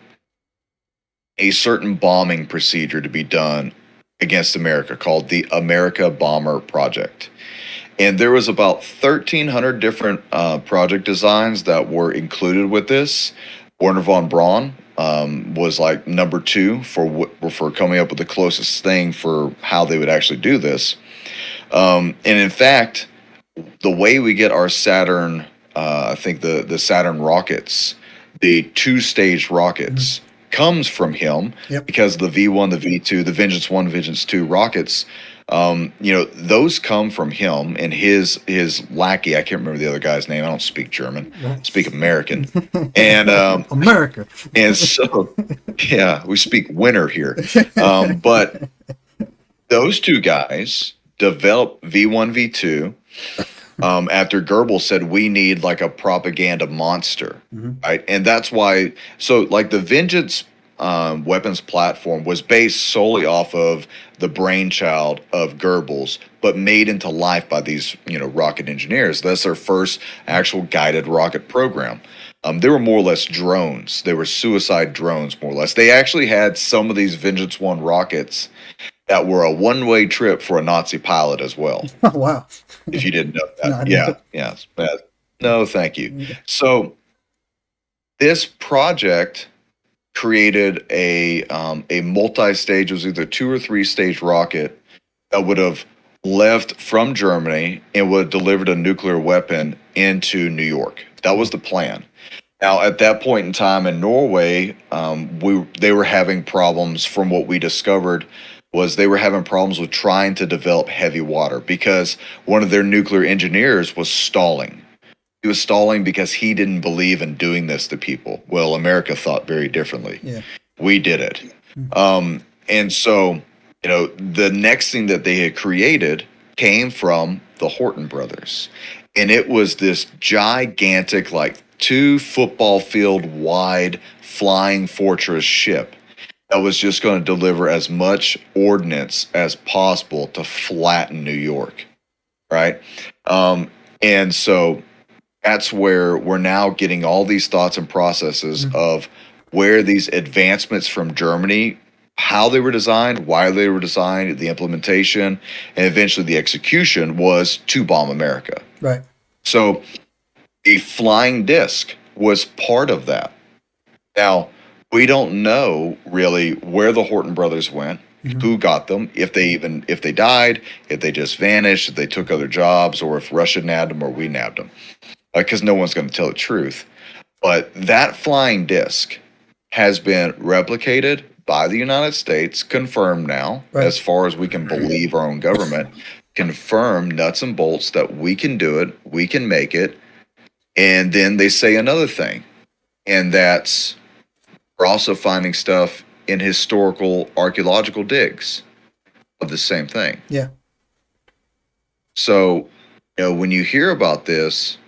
a certain bombing procedure to be done against America called the America Bomber Project. And there was about 1,300 different project designs that were included with this. Werner von Braun was like number 2 for coming up with the closest thing for how they would actually do this. And in fact, the way we get our Saturn, I think the Saturn rockets, the 2-stage rockets, comes from him because the V1, the V2, the Vengeance 1, Vengeance 2 rockets, those come from him and his lackey. I can't remember the other guy's name. I don't speak German. I speak American. And America. And so, yeah, we speak winter here. But those two guys developed V1, V2 after Goebbels said we need like a propaganda monster, right? And that's why, so like the Vengeance weapons platform was based solely off of the brainchild of Goebbels, but made into life by these, rocket engineers. That's their first actual guided rocket program. They were more or less drones. They were suicide drones, more or less. They actually had some of these Vengeance 1 rockets that were a one-way trip for a Nazi pilot as well. Oh, wow. If you didn't know that. Yeah. No, thank you. So this project created a multi-stage, it was either 2 or 3 stage rocket that would have left from Germany and would have delivered a nuclear weapon into New York. That was the plan. Now, at that point in time in Norway, they were having problems from what we discovered was they were having problems with trying to develop heavy water because one of their nuclear engineers was stalling. He was stalling because he didn't believe in doing this to people. Well, America thought very differently. Yeah. We did it. And so, the next thing that they had created came from the Horton brothers. And it was this gigantic, like 2 football field wide flying fortress ship that was just going to deliver as much ordnance as possible to flatten New York, right? And so that's where we're now getting all these thoughts and processes of where these advancements from Germany, how they were designed, why they were designed, the implementation, and eventually the execution was to bomb America. Right. So a flying disc was part of that. Now, we don't know really where the Horton brothers went, who got them, if they died, if they just vanished, if they took other jobs, or if Russia nabbed them or we nabbed them, because no one's going to tell the truth. But that flying disc has been replicated by the United States, confirmed now, as far as we can believe our own government, confirmed nuts and bolts that we can do it, we can make it. And then they say another thing, and that's we're also finding stuff in historical archaeological digs of the same thing. Yeah. So, when you hear about this,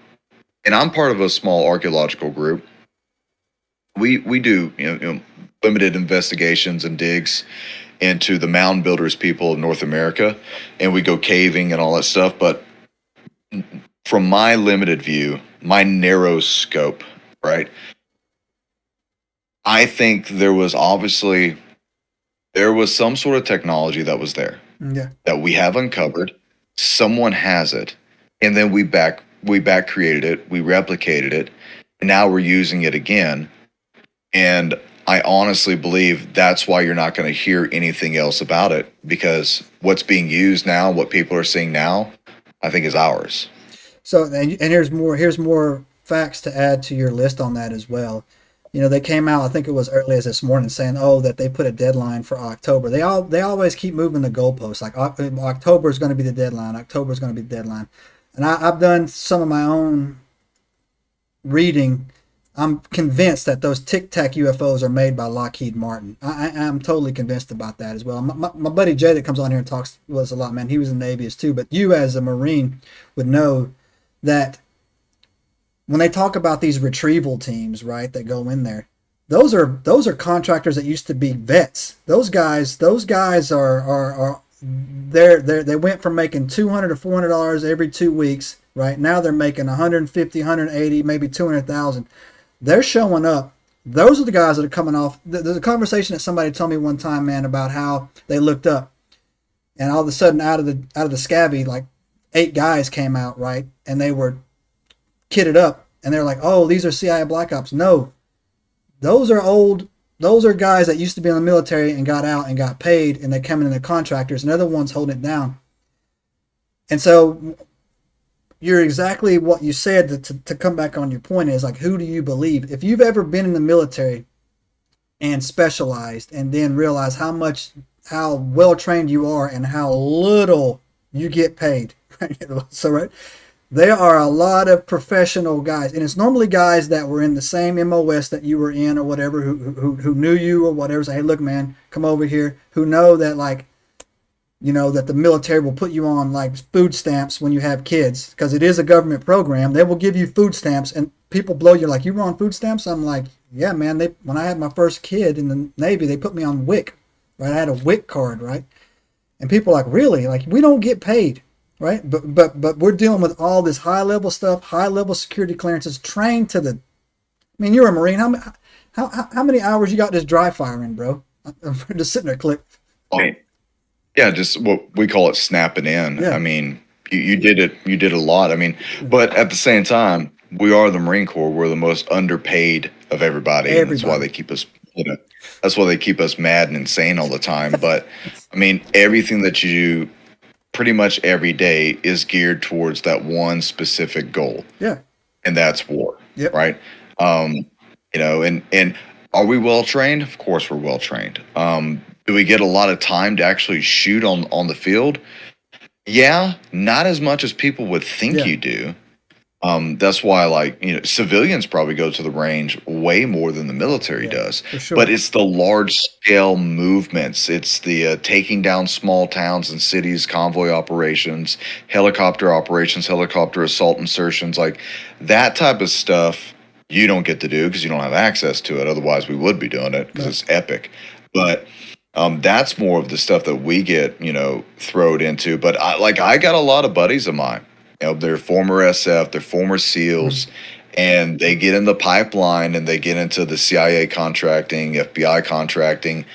and I'm part of a small archaeological group, we do limited investigations and digs into the mound builders people of North America, and we go caving and all that stuff. But from my limited view, my narrow scope, right? I think there was some sort of technology that was there that we have uncovered. Someone has it, and then we back created it, we replicated it, and now we're using it again. And I honestly believe that's why you're not going to hear anything else about it, because what's being used now, what people are seeing now, I think is ours. So, and here's more facts to add to your list on that as well. They came out, I think it was early as this morning, saying, that they put a deadline for October. They always keep moving the goalposts. Like October is going to be the deadline. October is going to be the deadline. And I've done some of my own reading. I'm convinced that those Tic Tac UFOs are made by Lockheed Martin. I'm totally convinced about that as well. My buddy Jay that comes on here and talks with us a lot, man, he was in the Navy too. But you as a Marine would know that when they talk about these retrieval teams, right, that go in there, those are contractors that used to be vets. Those guys are they went from making $200 to $400 every 2 weeks, right? Now they're making 150, 180, maybe 200,000. They're showing up. Those are the guys that are coming off. There's a conversation that somebody told me one time, man, about how they looked up, and all of a sudden out of the scabby, like 8 guys came out, right, and they were kitted up, and they're like, oh, these are CIA Black Ops. No, those are guys that used to be in the military and got out and got paid, and they come in the contractors, and they're the ones holding it down. And so you're exactly what you said. To come back on your point is, like, who do you believe? If you've ever been in the military and specialized, and then realize how well trained you are and how little you get paid, right? So, right, there are a lot of professional guys, and it's normally guys that were in the same MOS that you were in or whatever, who knew you or whatever. Say, hey, look, man, come over here. Who know that, like, that the military will put you on like food stamps when you have kids, because it is a government program. They will give you food stamps, and people blow you like, you were on food stamps? I'm like, yeah, man. When I had my first kid in the Navy, they put me on WIC, right? I had a WIC card, right? And people are like, really? Like, we don't get paid. Right, but we're dealing with all this high level stuff, high level security clearances, trained to the. I mean, you're a Marine. How many hours you got this dry fire in, bro? I'm just sitting there, click. Yeah, just what we call it snapping in. Yeah. I mean, you did it. You did a lot. I mean, but at the same time, we are the Marine Corps. We're the most underpaid of everybody. And that's why they keep us. That's why they keep us mad and insane all the time. But I mean, everything that you do pretty much every day is geared towards that one specific goal. Yeah. And that's war. Yep. Right. And are we well trained? Of course we're well trained. Do we get a lot of time to actually shoot on the field? Yeah, not as much as people would think you do. That's why, like, civilians probably go to the range way more than the military does. For sure. But it's the large scale movements. It's the taking down small towns and cities, convoy operations, helicopter assault insertions, like that type of stuff. You don't get to do because you don't have access to it. Otherwise, we would be doing it because it's epic. But that's more of the stuff that we get, thrown into. But I got a lot of buddies of mine. They're former SF, they're former SEALs, and they get in the pipeline and they get into the CIA contracting, FBI contracting,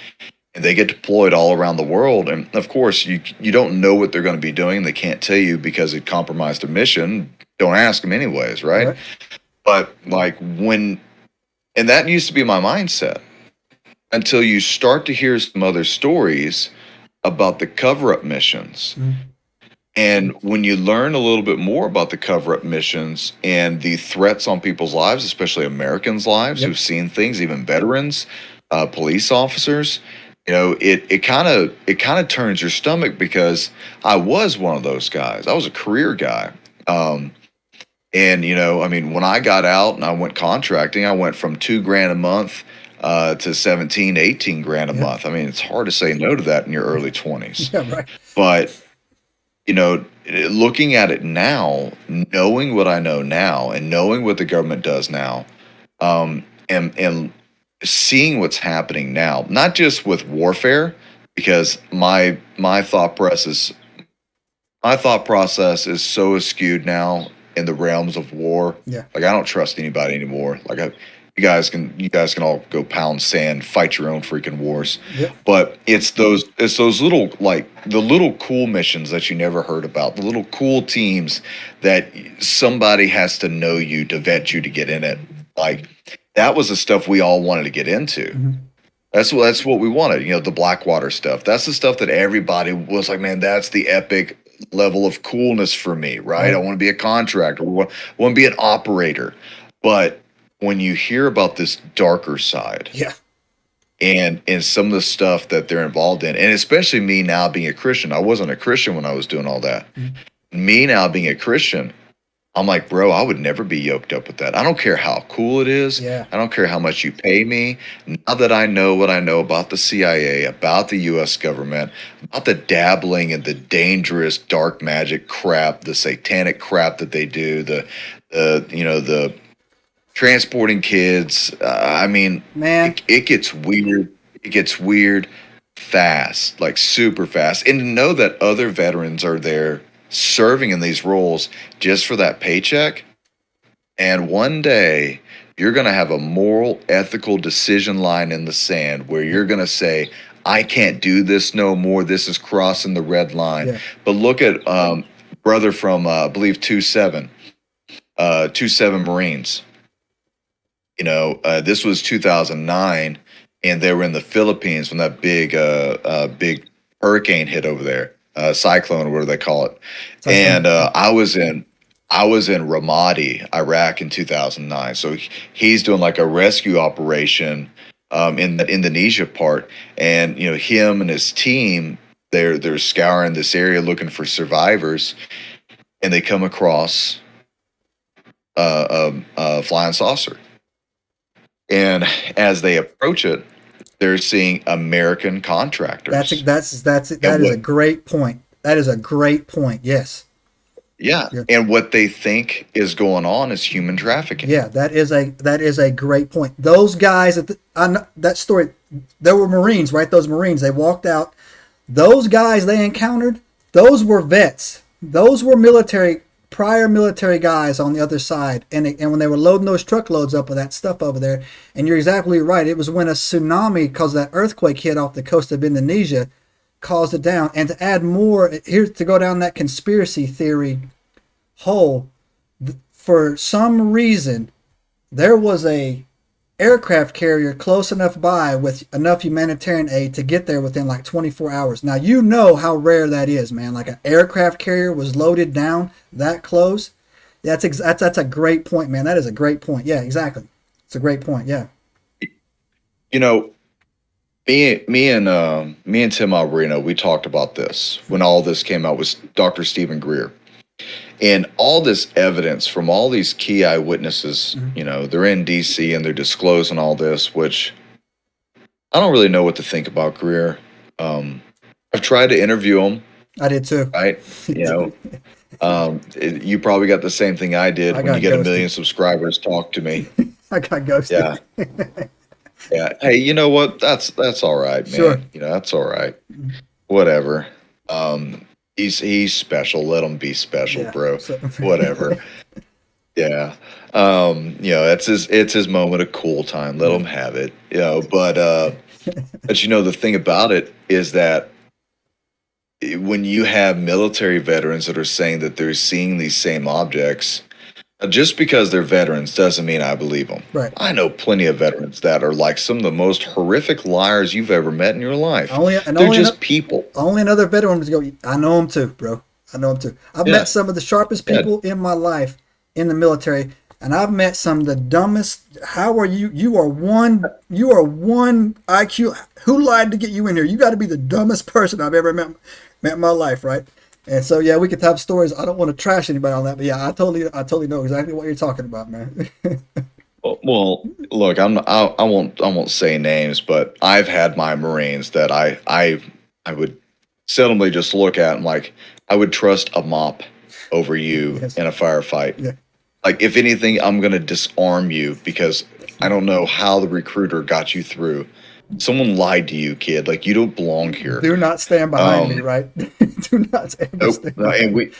and they get deployed all around the world. And of course, you don't know what they're going to be doing. They can't tell you because it compromised their mission. Don't ask them anyways, right? But and that used to be my mindset until you start to hear some other stories about the cover-up missions. And when you learn a little bit more about the cover-up missions and the threats on people's lives, especially Americans' lives who've seen things, even veterans, police officers, it kind of turns your stomach, because I was one of those guys. I was a career guy. And when I got out and I went contracting, I went from $2,000 a month to 17, 18 grand a month. I mean, it's hard to say no to that in your early 20s. Yeah, right. But looking at it now, knowing what I know now and knowing what the government does now, and seeing what's happening now, not just with warfare, because my thought process is so skewed now in the realms of war. Yeah. Like, I don't trust anybody anymore. Like, you guys can all go pound sand, fight your own freaking wars. Yep. But it's those little, like, the little cool missions that you never heard about, the little cool teams that somebody has to know you to vet you to get in it. Like, that was the stuff we all wanted to get into. That's what we wanted. The Blackwater stuff. That's the stuff that everybody was like, man, that's the epic level of coolness for me, right? I want to be a contractor. I want to be an operator. But when you hear about this darker side, and some of the stuff that they're involved in, and especially me now being a Christian, I wasn't a Christian when I was doing all that. Me now being a Christian, I'm like, bro, I would never be yoked up with that. I don't care how cool it is. I don't care how much you pay me. Now that I know what I know about the CIA, about the U.S. government, about the dabbling and the dangerous dark magic crap, the satanic crap that they do, the transporting kids. I mean, man, it gets weird. It gets weird fast, like super fast. And to know that other veterans are there serving in these roles just for that paycheck. And one day you're going to have a moral, ethical decision line in the sand where you're going to say, I can't do this no more. This is crossing the red line. But look at brother from, I believe, 27 Marines. This was 2009, and they were in the Philippines when that big hurricane hit over there, cyclone, or what do they call it? And I was in Ramadi, Iraq, in 2009. So he's doing like a rescue operation in the Indonesia part, and him and his team, they're scouring this area looking for survivors, and they come across a flying saucer. And as they approach it, they're seeing American contractors. That is a great point. That is a great point. Yes. Yeah. And what they think is going on is human trafficking. Yeah, that is a great point. Those guys that story, there were Marines, right? Those Marines, they walked out. Those guys they encountered, those were vets. Those were prior military guys on the other side, and when they were loading those truckloads up of that stuff over there, and you're exactly right, it was when a tsunami caused that earthquake hit off the coast of Indonesia, caused it down. And to add more, here to go down that conspiracy theory hole, for some reason, there was a aircraft carrier close enough by with enough humanitarian aid to get there within like 24 hours. Now, you know how rare that is, man. Like, an aircraft carrier was loaded down that close. That's a great point, man. That is a great point. Yeah, exactly. It's a great point. Yeah. Me and Tim Alberino, we talked about this when all this came out with Dr. Stephen Greer. And all this evidence from all these key eyewitnesses, they're in DC and they're disclosing all this, which I don't really know what to think about Greer. I've tried to interview him. I did too. Right? You probably got the same thing I did when you get ghosted. 1 million subscribers. Talk to me. I got ghosted. Yeah. Yeah. Hey, you know what? That's all right, man. Sure. That's all right. Whatever. He's special. Let him be special, bro. So. Whatever. Yeah. It's his moment of cool time. Let him have it. But the thing about it is that when you have military veterans that are saying that they're seeing these same objects, just because they're veterans doesn't mean I believe them. Right. I know plenty of veterans that are like some of the most horrific liars you've ever met in your life. They're just people. Only another veteran would go, I know them too, bro. I know them too. I've met some of the sharpest people in my life in the military, and I've met some of the dumbest. How are you? You are one IQ. Who lied to get you in here? You got to be the dumbest person I've ever met in my life, right? And so, we could have stories. I don't want to trash anybody on that, but I totally know exactly what you're talking about, man. Well, look, I won't say names, but I've had my Marines that I would seldomly just look at and like I would trust a mop over you in a firefight. Yeah. Like if anything, I'm gonna disarm you because I don't know how the recruiter got you through. Someone lied to you, kid. Like you don't belong here. Do not stand behind me, right? Do not stand behind me.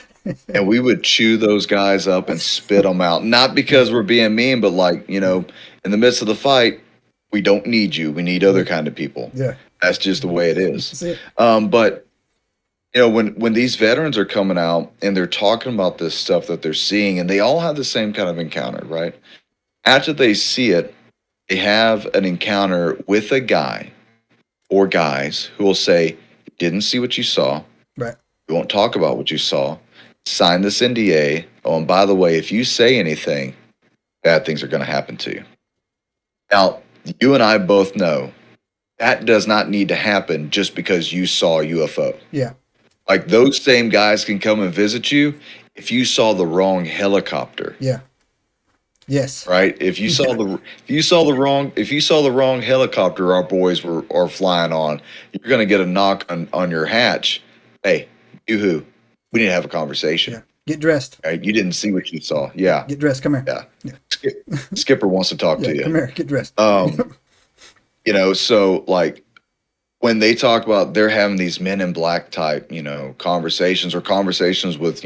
And we would chew those guys up and spit them out. Not because we're being mean, but like, in the midst of the fight, we don't need you. We need other kind of people. Yeah. That's just the way it is. But when these veterans are coming out and they're talking about this stuff that they're seeing, and they all have the same kind of encounter, right? After they see it, they have an encounter with a guy or guys who will say, you didn't see what you saw. Right. You won't talk about what you saw. Sign this NDA. Oh, and by the way, if you say anything, bad things are going to happen to you. Now, you and I both know that does not need to happen just because you saw a UFO. Yeah. Like those same guys can come and visit you if you saw the wrong helicopter. Yeah. Yes. Right. If you saw the wrong helicopter our boys are flying on, you're going to get a knock on your hatch. Hey, you we need to have a conversation. Yeah. Get dressed. Right. You didn't see what you saw. Yeah. Get dressed. Come here. Yeah. Skipper wants to talk to you. Come here. Get dressed. So like when they talk about they're having these men in black type, conversations with,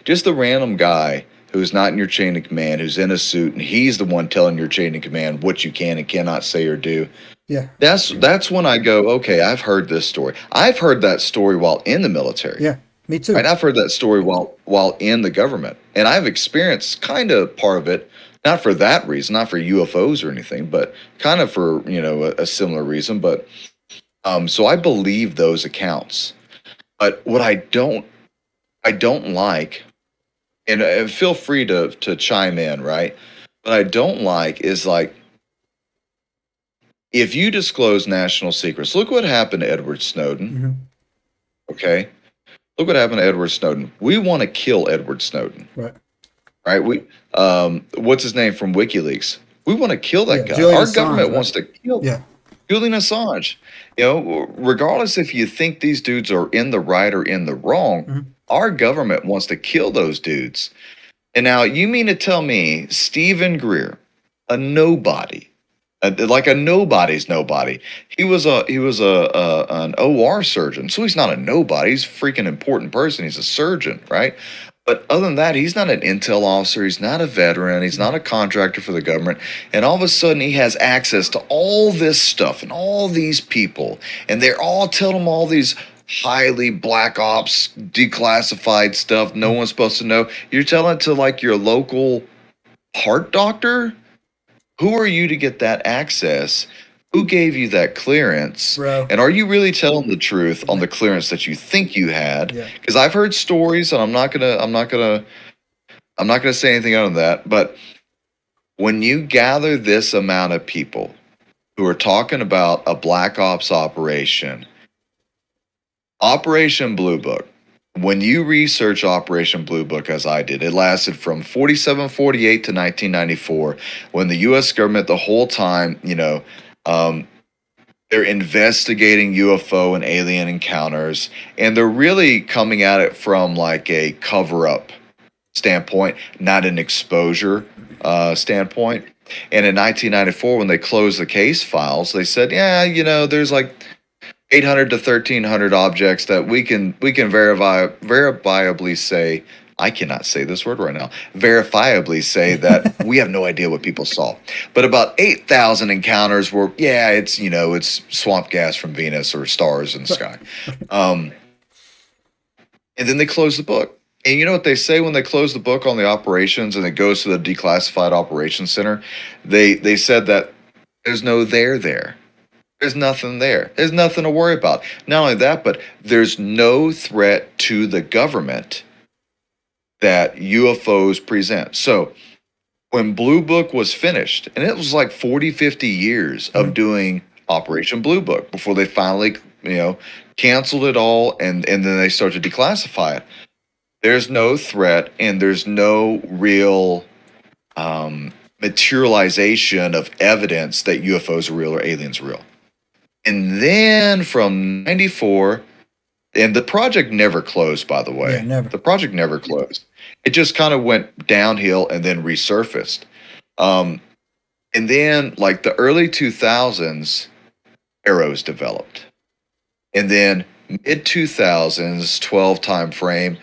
just the random guy who's not in your chain of command, who's in a suit, and he's the one telling your chain of command what you can and cannot say or do. Yeah. That's when I go, okay, I've heard this story. I've heard that story while in the military. Yeah, me too. Right? I've heard that story while in the government. And I've experienced kind of part of it, not for that reason, not for UFOs or anything, but kind of for, a similar reason. But so I believe those accounts. But what I don't like, and feel free to chime in, right? What I don't like is like, if you disclose national secrets, look what happened to Edward Snowden. Mm-hmm. Okay? Look what happened to Edward Snowden. We want to kill Edward Snowden. Right. Right? We what's his name from WikiLeaks? We want to kill that guy. Julian Our Assange, government wants to kill Julian Assange. Regardless if you think these dudes are in the right or in the wrong, our government wants to kill those dudes. And now you mean to tell me Stephen Greer, a nobody, like a nobody's nobody. He was an OR surgeon, so he's not a nobody. He's a freaking important person. He's a surgeon, right? But other than that, he's not an intel officer. He's not a veteran. He's not a contractor for the government. And all of a sudden, he has access to all this stuff and all these people, and they're all telling him all these highly black ops, declassified stuff no one's supposed to know. You're telling it to like your local heart doctor? Who are you to get that access? Who gave you that clearance? Bro. And are you really telling the truth on the clearance that you think you had? Because I've heard stories, and I'm not gonna say anything other than that. But when you gather this amount of people who are talking about a Black Ops operation. Operation Blue Book. When you research Operation Blue Book, as I did, it lasted from 4748 to 1994, when the U.S. government the whole time, they're investigating UFO and alien encounters, and they're really coming at it from like a cover-up standpoint, not an exposure standpoint. And in 1994, when they closed the case files, they said, there's like 800 to 1,300 objects that we can verifiably say. I cannot say this word right now. Verifiably say that we have no idea what people saw. But about 8,000 encounters were, it's swamp gas from Venus or stars in the sky. And then they closed the book. And you know what they say when they close the book on the operations and it goes to the declassified operations center? They said that there's no there. There's nothing there. There's nothing to worry about. Not only that, but there's no threat to the government that UFOs present. So when Blue Book was finished, and it was like 40, 50 years of doing Operation Blue Book before they finally, canceled it all and then they started to declassify it. There's no threat and there's no real materialization of evidence that UFOs are real or aliens are real. And then from 94, and the project never closed, by the way. Yeah, never. The project never closed. It just kind of went downhill and then resurfaced. And then, like the early 2000s, Arrows developed. And then mid-2000s, 12 time frame,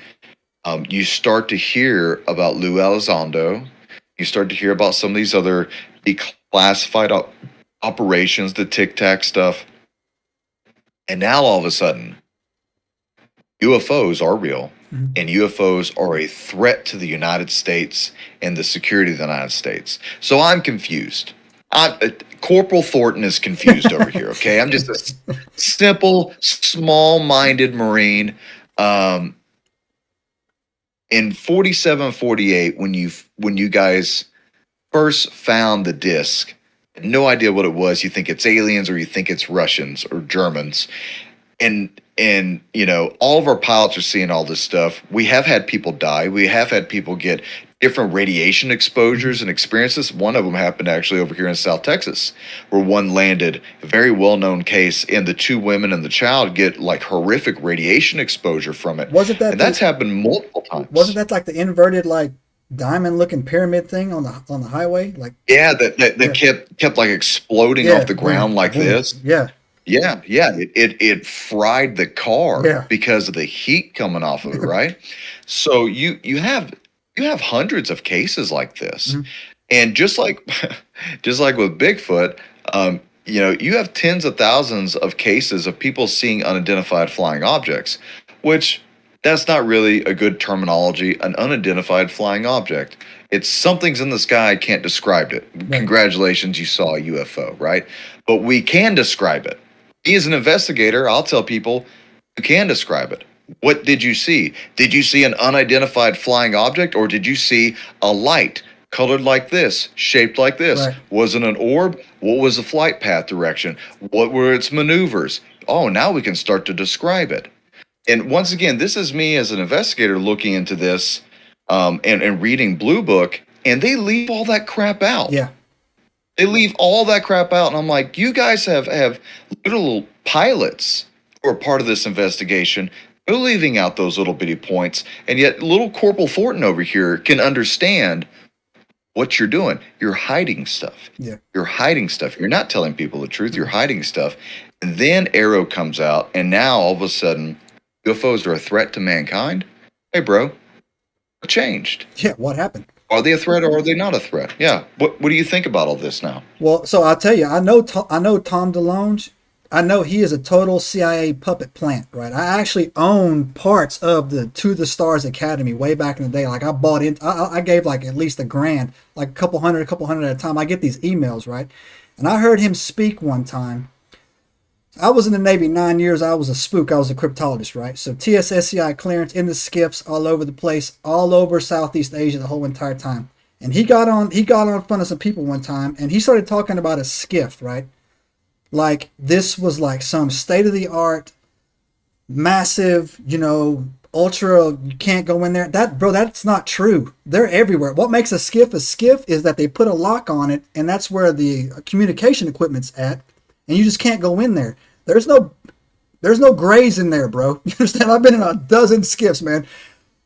you start to hear about Lou Elizondo. You start to hear about some of these other declassified operations, the Tic Tac stuff. And now all of a sudden, UFOs are real, and UFOs are a threat to the United States and the security of the United States. So I'm confused. Corporal Thornton is confused over here, okay? I'm just a simple, small-minded Marine. In 47, 48, when you guys first found the disc, no idea what it was. You think it's aliens or you think it's Russians or Germans. And all of our pilots are seeing all this stuff. We have had people die. We have had people get different radiation exposures and experiences. One of them happened actually over here in South Texas, where one landed, a very well-known case, and the two women and the child get like horrific radiation exposure from it. Wasn't that? And that's happened multiple times. Wasn't that like the inverted like diamond-looking pyramid thing on the highway? Like that kept like exploding off the ground like this. Yeah. Yeah. It fried the car because of the heat coming off of it, right? So you have hundreds of cases like this. And just like with Bigfoot, you have tens of thousands of cases of people seeing unidentified flying objects, which that's not really a good terminology. An unidentified flying object. It's something's in the sky, I can't describe it. Congratulations, you saw a UFO, right? But we can describe it. Me as an investigator, I'll tell people, you can describe it. What did you see? Did you see an unidentified flying object, or did you see a light colored like this, shaped like this? Right. Was it an orb? What was the flight path direction? What were its maneuvers? Oh, now we can start to describe it. And once again, this is me as an investigator looking into this and reading Blue Book, and they leave all that crap out. Yeah. They leave all that crap out, and I'm like, you guys have little pilots who are part of this investigation. They're leaving out those little bitty points, and yet little Corporal Thornton over here can understand what you're doing. You're hiding stuff. Yeah. You're hiding stuff. You're not telling people the truth. You're hiding stuff. And then Arrow comes out, and now all of a sudden, UFOs are a threat to mankind? Hey, bro, what changed? Yeah, what happened? Are they a threat or are they not a threat? Yeah. What do you think about all this now? Well, so I'll tell you, I know Tom DeLonge. I know he is a total CIA puppet plant, right? I actually own parts of the To the Stars Academy way back in the day. Like I bought in, I gave like at least $1,000, like a couple hundred at a time. I get these emails, right? And I heard him speak one time. I was in the Navy 9 years. I was a spook. I was a cryptologist, right? So TSSCI clearance in the skiffs all over the place, all over Southeast Asia the whole entire time. And he got on in front of some people one time, and he started talking about a skiff, right? like this was like some state of the art, massive, ultra. You can't go in there. That's not true. They're everywhere. What makes a skiff is that they put a lock on it, and that's where the communication equipment's at, and you just can't go in there. There's no grays in there, bro. You understand? I've been in a dozen skiffs, man.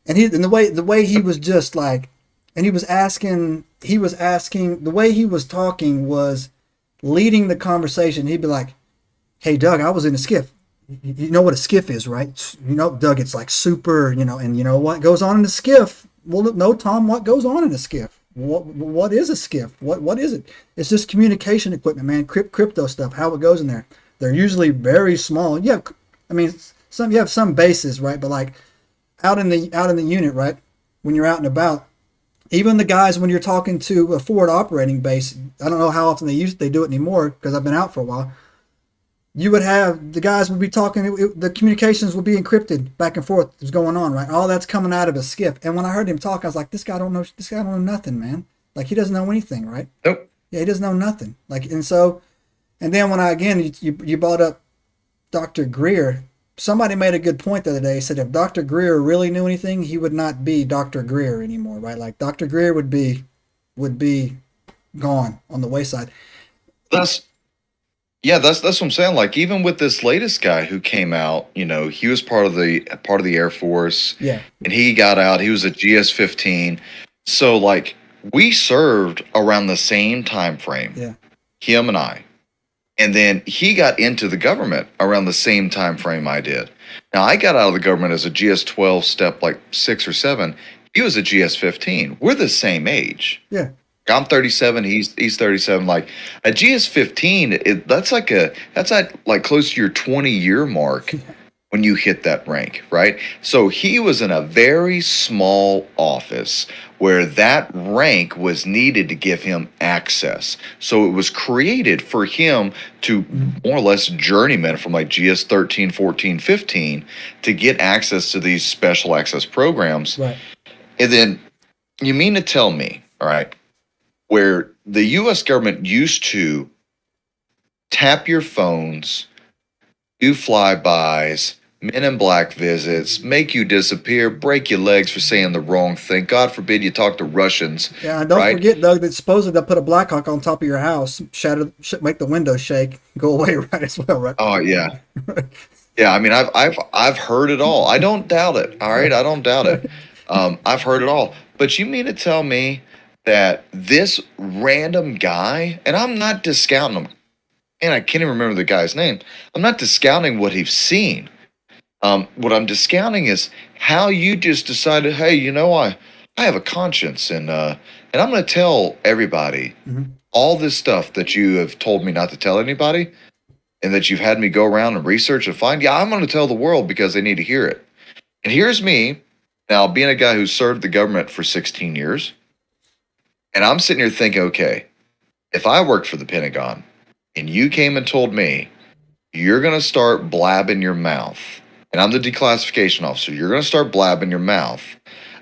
And the way he was just like, and he was asking, the way he was talking was leading the conversation. He'd be like, "Hey, Doug, I was in a skiff. You know what a skiff is, right? Doug, it's like super, and you know what goes on in a skiff? Well, no, Tom, what goes on in a skiff? What is a skiff? What is it? It's just communication equipment, man. Crypto stuff, how it goes in there. They're usually very small. Yeah, I mean, you have some bases, right? But like out in the unit, right? When you're out and about, even the guys when you're talking to a forward operating base, I don't know how often they do it anymore because I've been out for a while. You would have the guys would be talking. The communications would be encrypted back and forth. What's going on, right? All that's coming out of a skiff. And when I heard him talk, I was like, this guy don't know nothing, man. Like he doesn't know anything, right? Nope. Yeah, he doesn't know nothing. Like, and then when you brought up Dr. Greer, somebody made a good point the other day. He said if Dr. Greer really knew anything, he would not be Dr. Greer anymore, right? Like Dr. Greer would be gone on the wayside. That's what I'm saying. Like even with this latest guy who came out, he was part of the Air Force. Yeah. And he got out. He was a GS-15. So like we served around the same time frame. Yeah. Him and I. And then he got into the government around the same time frame I did. Now I got out of the government as a GS-12 step like 6 or 7. He was a GS-15. We're the same age. Yeah. I'm 37. He's 37. Like a GS-15, that's like close to your 20-year mark when you hit that rank, right? So he was in a very small office where that rank was needed to give him access. So it was created for him to more or less journeyman from like GS-13, 14, 15 to get access to these special access programs. Right. And then you mean to tell me, all right, where the U.S. government used to tap your phones, do flybys, men in black visits, make you disappear, break your legs for saying the wrong thing. God forbid you talk to Russians. Yeah, and don't forget, Doug, that supposedly they'll put a Blackhawk on top of your house, make the windows shake, go away, right, as well, right? Oh, yeah. Yeah, I mean, I've heard it all. I don't doubt it, all right? I don't doubt it. I've heard it all. But you mean to tell me that this random guy, and I'm not discounting him, and I can't even remember the guy's name. I'm not discounting what he's seen. What I'm discounting is how you just decided, hey, I have a conscience, and I'm going to tell everybody all this stuff that you have told me not to tell anybody, and that you've had me go around and research and find. Yeah, I'm going to tell the world because they need to hear it. And here's me, now being a guy who served the government for 16 years, and I'm sitting here thinking, okay, if I worked for the Pentagon and you came and told me you're going to start blabbing your mouth, and I'm the declassification officer, you're going to start blabbing your mouth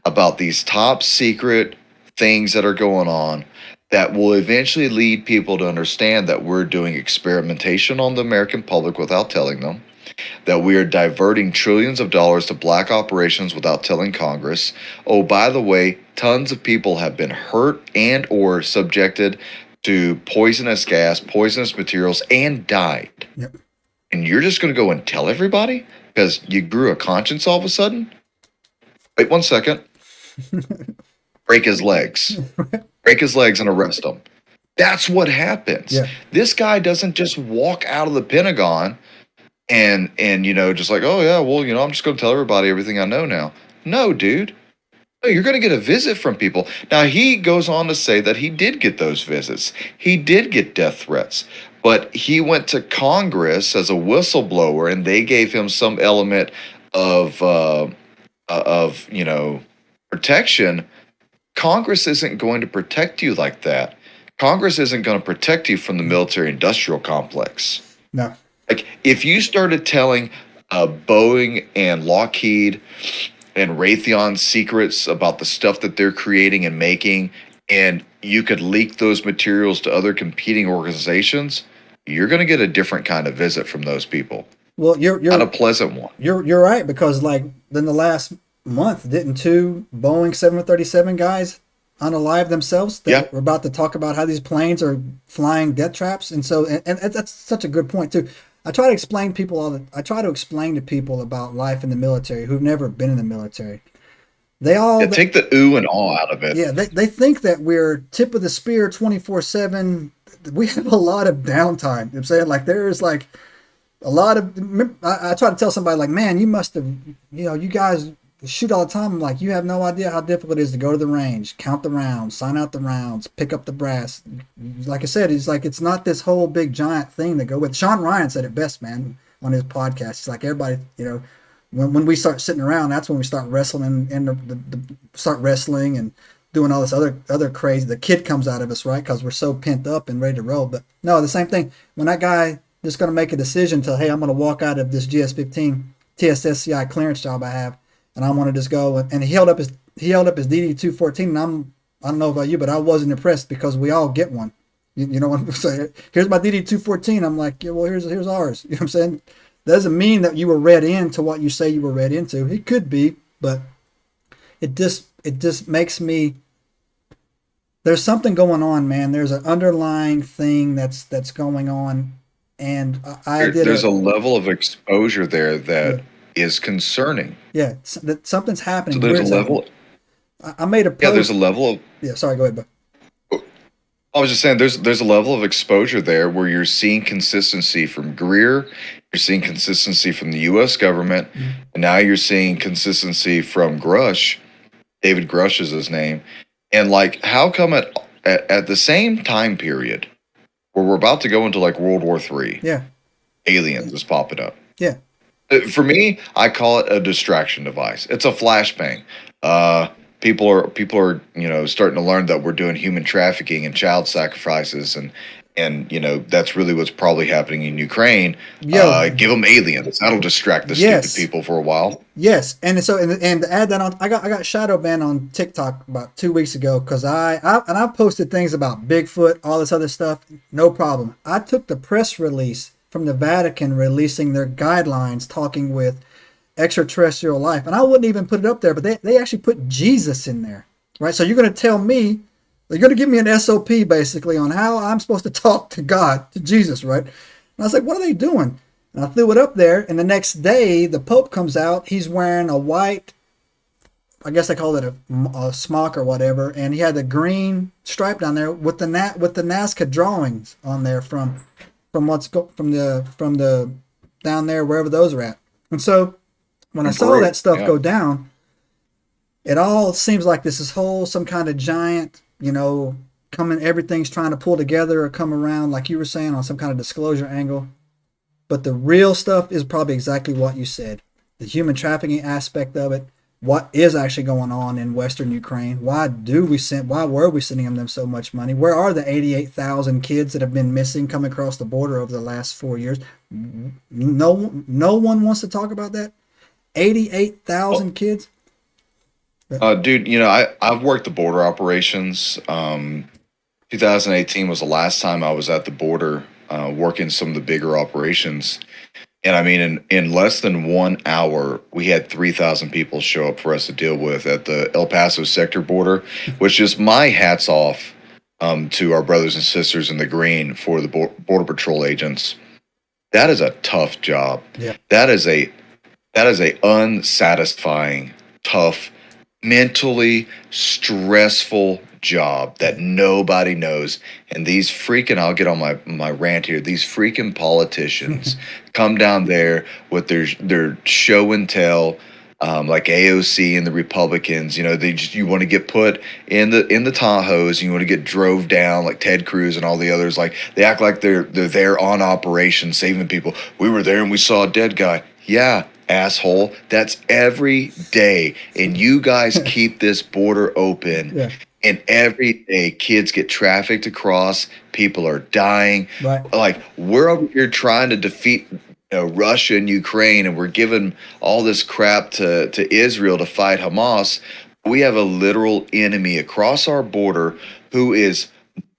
about these top secret things that are going on that will eventually lead people to understand that we're doing experimentation on the American public without telling them, that we are diverting trillions of dollars to black operations without telling Congress. Oh, by the way, tons of people have been hurt and or subjected to poisonous gas, poisonous materials, and died. Yep. And you're just going to go and tell everybody because you grew a conscience all of a sudden? Wait 1 second. Break his legs. Break his legs and arrest him. That's what happens. Yeah. This guy doesn't just walk out of the Pentagon and just like, oh yeah, well, I'm just going to tell everybody everything I know now. No, dude. No, you're going to get a visit from people. Now, he goes on to say that he did get those visits. He did get death threats. But he went to Congress as a whistleblower, and they gave him some element of protection. Congress isn't going to protect you like that. Congress isn't going to protect you from the military-industrial complex. No. Like, if you started telling Boeing and Lockheed and Raytheon secrets about the stuff that they're creating and making, and you could leak those materials to other competing organizations, you're going to get a different kind of visit from those people. Well, you're not a pleasant one. You're right, because like in the last month, didn't 2 Boeing 737 guys unalive themselves? We're about to talk about how these planes are flying death traps, and so and that's such a good point too. I try to explain to people about life in the military who've never been in the military. Take the ooh and awe out of it. Yeah, they think that we're tip of the spear 24/7. We have a lot of downtime. You know what I'm saying, like there is like a lot of. I try to tell somebody like, man, you must have, you guys shoot all the time. I'm like, you have no idea how difficult it is to go to the range, count the rounds, sign out the rounds, pick up the brass. Like I said, it's not this whole big giant thing to go with. Sean Ryan said it best, man, on his podcast. It's like everybody, when we start sitting around, that's when we start wrestling and start wrestling and doing all this other crazy. The kid comes out of us, right? Because we're so pent up and ready to roll. But no, the same thing. When that guy just going to make a decision to, hey, I'm going to walk out of this GS-15 TSSCI clearance job I have, and I want to just go. And he held up his DD-214, and I don't know about you, but I wasn't impressed because we all get one. You know what I'm saying? Here's my DD-214. I'm like, yeah, well, here's ours. You know what I'm saying? That doesn't mean that you were read into what you say you were read into. It could be, but it just makes me. There's something going on, man. There's an underlying thing that's going on, and there's a level of exposure there that is concerning. Yeah, that something's happening. So there's a level. I made a post. Yeah, there's a level of. Yeah, sorry. Go ahead, bud. I was just saying, there's a level of exposure there where you're seeing consistency from Greer, you're seeing consistency from the U.S. government, and now you're seeing consistency from Grush. David Grush is his name, and like, how come at the same time period where we're about to go into like World War III, aliens is popping up. Yeah. For me, I call it a distraction device. It's a flashbang. People are starting to learn that we're doing human trafficking and child sacrifices, and that's really what's probably happening in Ukraine. Give them aliens. That'll distract the stupid people for a while. Yes, and so and to add that on, I got shadow banned on TikTok about 2 weeks ago because I've posted things about Bigfoot, all this other stuff. No problem. I took the press release from the Vatican releasing their guidelines talking with extraterrestrial life, and I wouldn't even put it up there, but they actually put Jesus in there, right? So you're going to tell me, you're going to give me an SOP basically on how I'm supposed to talk to God, to Jesus, right? And I was like, what are they doing? And I threw it up there, and the next day the Pope comes out. He's wearing a white, I guess they call it a smock or whatever, and he had the green stripe down there with the Nazca drawings on there from the down there wherever those are at. And so when I saw that stuff go down, it all seems like this is some kind of giant, everything's trying to pull together or come around, like you were saying, on some kind of disclosure angle. But the real stuff is probably exactly what you said. The human trafficking aspect of it, what is actually going on in Western Ukraine? Why were we sending them so much money? Where are the 88,000 kids that have been missing coming across the border over the last 4 years? No one wants to talk about that. 88,000 kids. Dude, I've worked the border operations. 2018 was the last time I was at the border working some of the bigger operations. And I mean, in less than 1 hour, we had 3,000 people show up for us to deal with at the El Paso sector border, which is my hats off to our brothers and sisters in the green for the Border Patrol agents. That is a tough job. Yeah. That is a unsatisfying, tough, mentally stressful job that nobody knows. And these freaking, I'll get on my rant here, these freaking politicians come down there with their show and tell, like AOC and the Republicans, you want to get put in the Tahoes, and you want to get drove down like Ted Cruz and all the others. Like, they act like they're there on operation saving people. We were there and we saw a dead guy. Yeah, asshole. That's every day. And you guys keep this border open. Yeah. And every day kids get trafficked across, people are dying. Right. Like, we're over here trying to defeat Russia and Ukraine, and we're giving all this crap to Israel to fight Hamas. We have a literal enemy across our border who is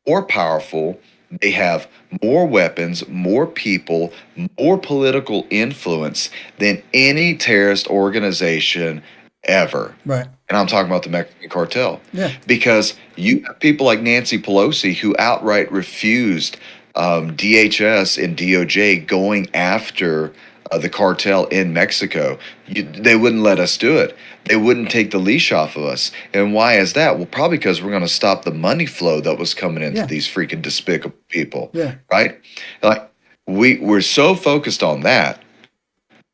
more powerful They have more weapons, more people, more political influence than any terrorist organization ever. Right. And I'm talking about the Mexican cartel. Yeah. Because you have people like Nancy Pelosi who outright refused DHS and DOJ going after the cartel in Mexico. They wouldn't let us do it. They wouldn't take the leash off of us. And why is that? Well, probably because we're going to stop the money flow that was coming into these freaking despicable people. Yeah. Right? Like we're so focused on that.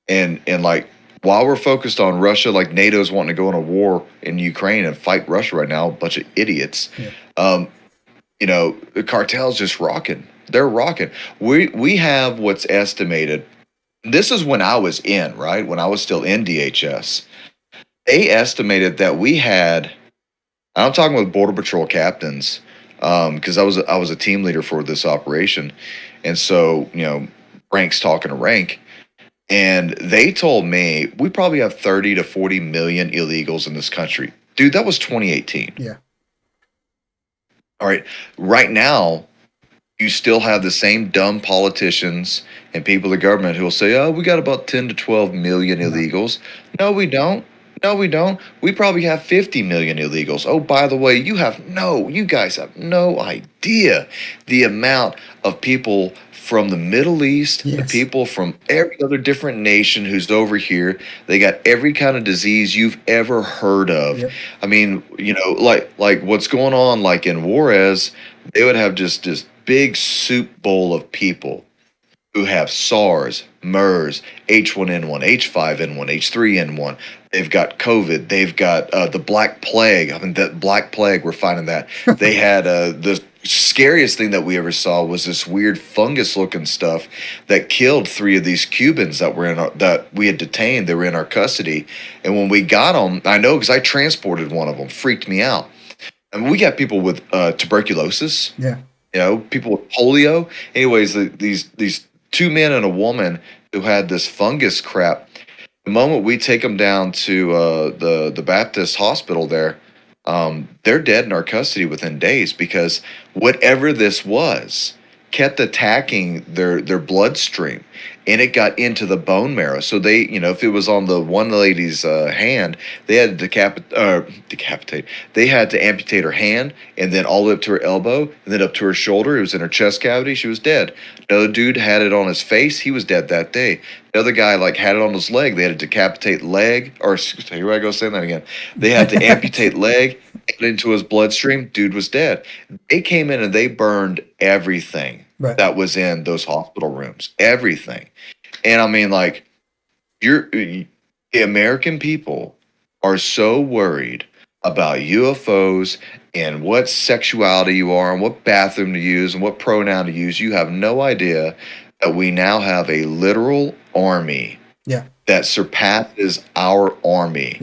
And like while we're focused on Russia, like NATO's wanting to go on a war in Ukraine and fight Russia right now, a bunch of idiots. Yeah. The cartel's just rocking. They're rocking. We have what's estimated. This is when I was in, right? When I was still in DHS. They estimated that we had, I'm talking with Border Patrol captains, because I was a team leader for this operation. And so, rank's talking to rank. And they told me we probably have 30 to 40 million illegals in this country. Dude, that was 2018. Yeah. All right. Right now, you still have the same dumb politicians and people in the government who will say, oh, we got about 10 to 12 million illegals. No, we don't. No, we don't. We probably have 50 million illegals. Oh, by the way, you guys have no idea the amount of people from the Middle East, the people from every other different nation who's over here. They got every kind of disease you've ever heard of. Yep. I mean, like what's going on, like in Juarez, they would have just this big soup bowl of people who have SARS, MERS, H1N1, H5N1, H3N1. They've got COVID. They've got the Black Plague. I mean, that Black Plague, we're finding that. They had the scariest thing that we ever saw was this weird fungus-looking stuff that killed 3 of these Cubans that we had detained. They were in our custody. And when we got them, I know because I transported one of them, freaked me out. And we got people with tuberculosis. Yeah. People with polio. Anyways, these 2 men and a woman who had this fungus crap. The moment we take them down to the Baptist hospital there, they're dead in our custody within days because whatever this was kept attacking their bloodstream, and it got into the bone marrow. So they, if it was on the one lady's hand, they had to decapitate. They had to amputate her hand, and then all the way up to her elbow, and then up to her shoulder. It was in her chest cavity. She was dead. Another dude had it on his face. He was dead that day. Another guy had it on his leg. They had to decapitate leg, or here I go saying that again. They had to amputate leg, get into his bloodstream. Dude was dead. They came in and they burned everything that was in those hospital rooms. Everything. And I mean, the American people are so worried about UFOs and what sexuality you are and what bathroom to use and what pronoun to use. You have no idea that we now have a literal army that surpasses our army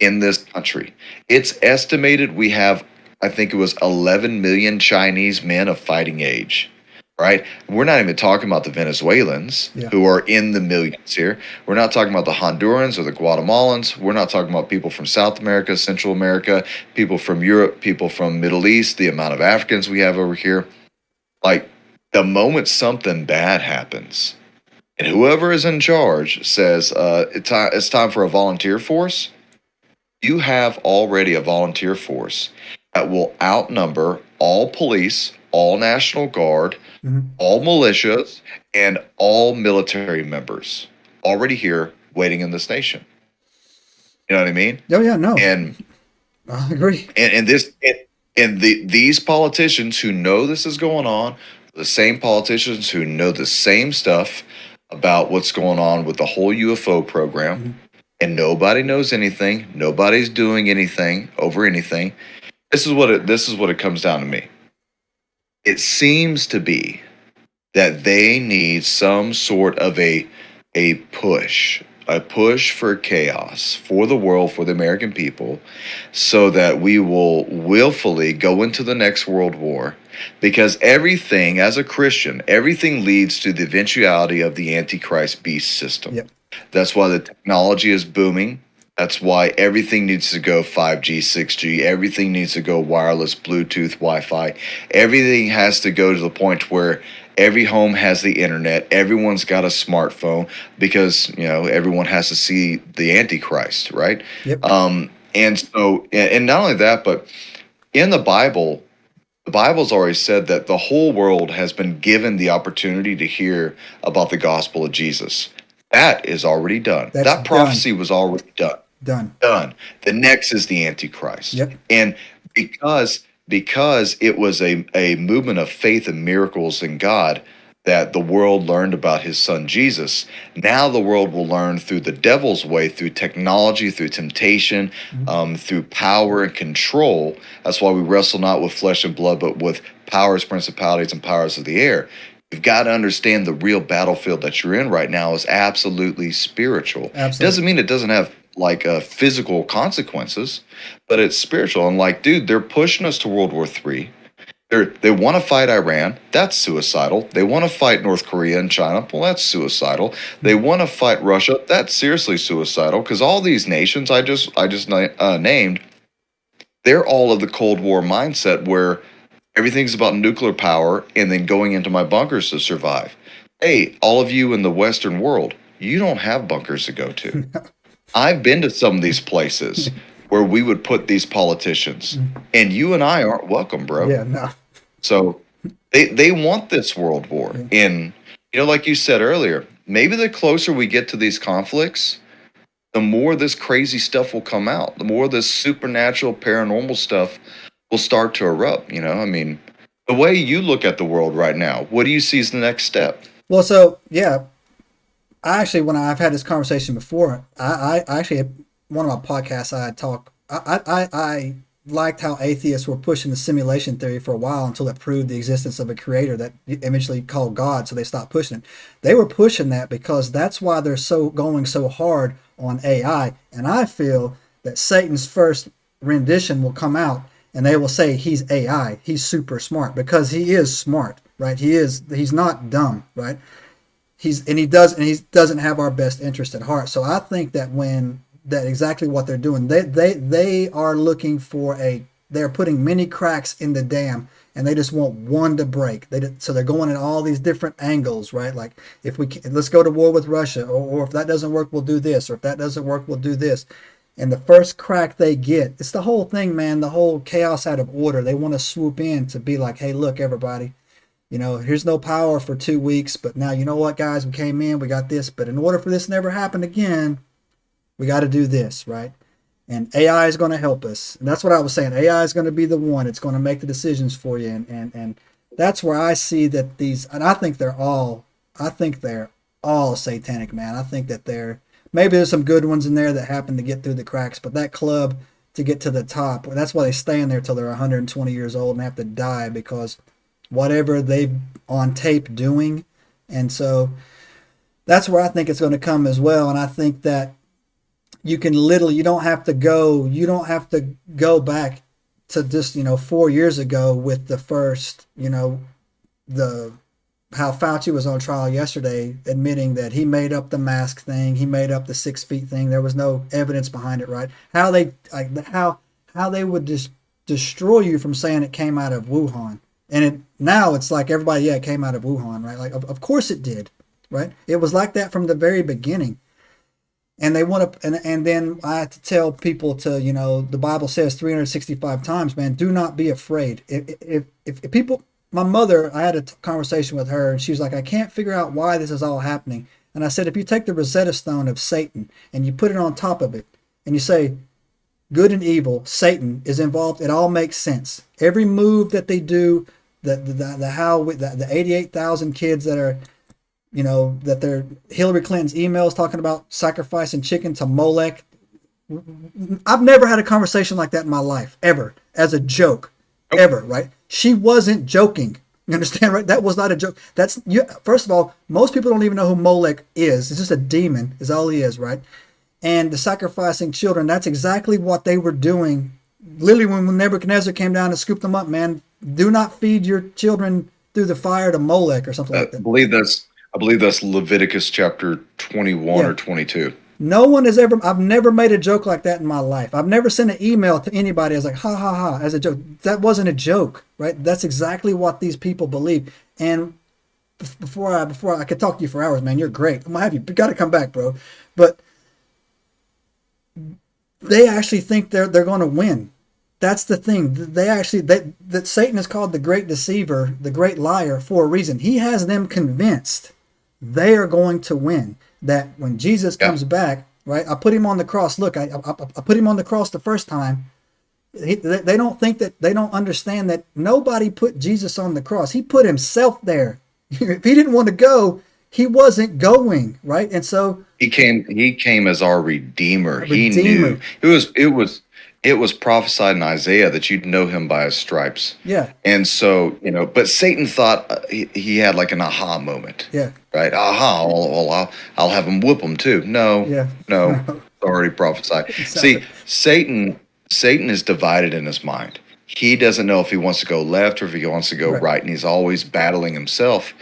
in this country. It's estimated we have, I think it was 11 million Chinese men of fighting age. Right? We're not even talking about the Venezuelans who are in the millions here. We're not talking about the Hondurans or the Guatemalans. We're not talking about people from South America, Central America, people from Europe, people from Middle East, the amount of Africans we have over here. Like, the moment something bad happens and whoever is in charge says it's time for a volunteer force, you have already a volunteer force that will outnumber all police, all National Guard, all militias, and all military members already here waiting in this nation. You know what I mean? Oh, yeah, no. And I agree. These politicians who know this is going on, the same politicians who know the same stuff about what's going on with the whole UFO program, and nobody knows anything, nobody's doing anything over anything. This is what it comes down to me. It seems to be that they need some sort of a push for chaos for the world, for the American people, so that we will willfully go into the next world war. Because everything, as a Christian, everything leads to the eventuality of the Antichrist beast system. Yep. That's why the technology is booming. That's why everything needs to go 5G, 6G. Everything needs to go wireless, Bluetooth, Wi-Fi. Everything has to go to the point where every home has the internet. Everyone's got a smartphone because, everyone has to see the Antichrist, right? Yep. And so, and not only that, but in the Bible's already said that the whole world has been given the opportunity to hear about the gospel of Jesus. That is already done. That prophecy was already done. Done. The next is the Antichrist. Yep. And because it was a movement of faith and miracles in God that the world learned about his son Jesus, now the world will learn through the devil's way, through technology, through temptation, through power and control. That's why we wrestle not with flesh and blood, but with powers, principalities, and powers of the air. You've got to understand the real battlefield that you're in right now is absolutely spiritual. Absolutely. Doesn't mean it doesn't have physical consequences, but it's spiritual. And dude, they're pushing us to World War III. They want to fight Iran. That's suicidal. They want to fight North Korea and China. Well, that's suicidal. They want to fight Russia. That's seriously suicidal because all these nations I just named, they're all of the Cold War mindset where everything's about nuclear power and then going into my bunkers to survive. Hey, all of you in the Western world, you don't have bunkers to go to. I've been to some of these places where we would put these politicians, and you and I aren't welcome, bro. Yeah, no. So they want this world war. And, like you said earlier, maybe the closer we get to these conflicts, the more this crazy stuff will come out. The more this supernatural, paranormal stuff will start to erupt. I mean, the way you look at the world right now, what do you see as the next step? Well, so, yeah. When I've had this conversation before, I actually, one of my podcasts, I liked how atheists were pushing the simulation theory for a while until it proved the existence of a creator that eventually called God, so they stopped pushing it. They were pushing that because that's why they're going so hard on AI. And I feel that Satan's first rendition will come out and they will say he's AI, he's super smart, because he is smart, right? He's not dumb, right? He doesn't have our best interest at heart. So I think that that exactly what they're doing. They are looking for they're putting many cracks in the dam, and they just want one to break. So they're going in all these different angles, right? Like let's go to war with Russia, or if that doesn't work, we'll do this, or if that doesn't work, we'll do this. And the first crack they get, it's the whole thing, man. The whole chaos out of order. They want to swoop in to be like, hey, look, everybody. Here's no power for 2 weeks, but now you know what, guys? We came in, we got this, but in order for this never happen again, we got to do this, right? And AI is going to help us. And that's what I was saying. AI is going to be the one. It's going to make the decisions for you. And that's where I see that and I think they're all satanic, man. I think that maybe there's some good ones in there that happen to get through the cracks, but that club to get to the top, that's why they stay in there till they're 120 years old and have to die because whatever they've on tape doing. And so that's where I think it's going to come as well. And I think that you don't have to go back to just, 4 years ago with the first, how Fauci was on trial yesterday, admitting that he made up the mask thing. He made up the 6 feet thing. There was no evidence behind it, right? How they would just destroy you from saying it came out of Wuhan. And now it's like everybody, it came out of Wuhan, right? Like, of course it did, right? It was like that from the very beginning. And they want to, and then I have to tell people to, the Bible says 365 times, man, do not be afraid. If people, my mother, I had a conversation with her, and she was like, I can't figure out why this is all happening. And I said, if you take the Rosetta Stone of Satan and you put it on top of it, and you say, good and evil, Satan is involved, it all makes sense. Every move that they do, the 88,000 kids that are, that they're Hillary Clinton's emails talking about sacrificing chicken to Molech. I've never had a conversation like that in my life, ever, as a joke, ever, right? She wasn't joking. You understand, right? That was not a joke. First of all, most people don't even know who Molech is. It's just a demon, is all he is, right? And the sacrificing children, that's exactly what they were doing. Literally, when Nebuchadnezzar came down and scooped them up, man, do not feed your children through the fire to Molech or something like that. I believe that's Leviticus chapter 21 or 22. No one has ever, I've never made a joke like that in my life. I've never sent an email to anybody as like, ha ha ha, as a joke. That wasn't a joke, right? That's exactly what these people believe. And before I could talk to you for hours, man, you're great. I'm gonna have you got to come back, bro. But they actually think they're going to win. That's the thing. That Satan is called the great deceiver, the great liar for a reason. He has them convinced they are going to win. That when Jesus comes back, right? I put him on the cross. Look, I put him on the cross the first time. They don't think that, they don't understand that nobody put Jesus on the cross. He put himself there. If he didn't want to go, he wasn't going, right? And so he came as our redeemer. He knew it was prophesied in Isaiah that you'd know him by his stripes. Yeah. And so, but Satan thought he had like an aha moment. Yeah. Right. Aha. Well, I'll have him whoop him too. No. Yeah. No. It's already prophesied. See, Satan is divided in his mind. He doesn't know if he wants to go left or if he wants to go right, and he's always battling himself.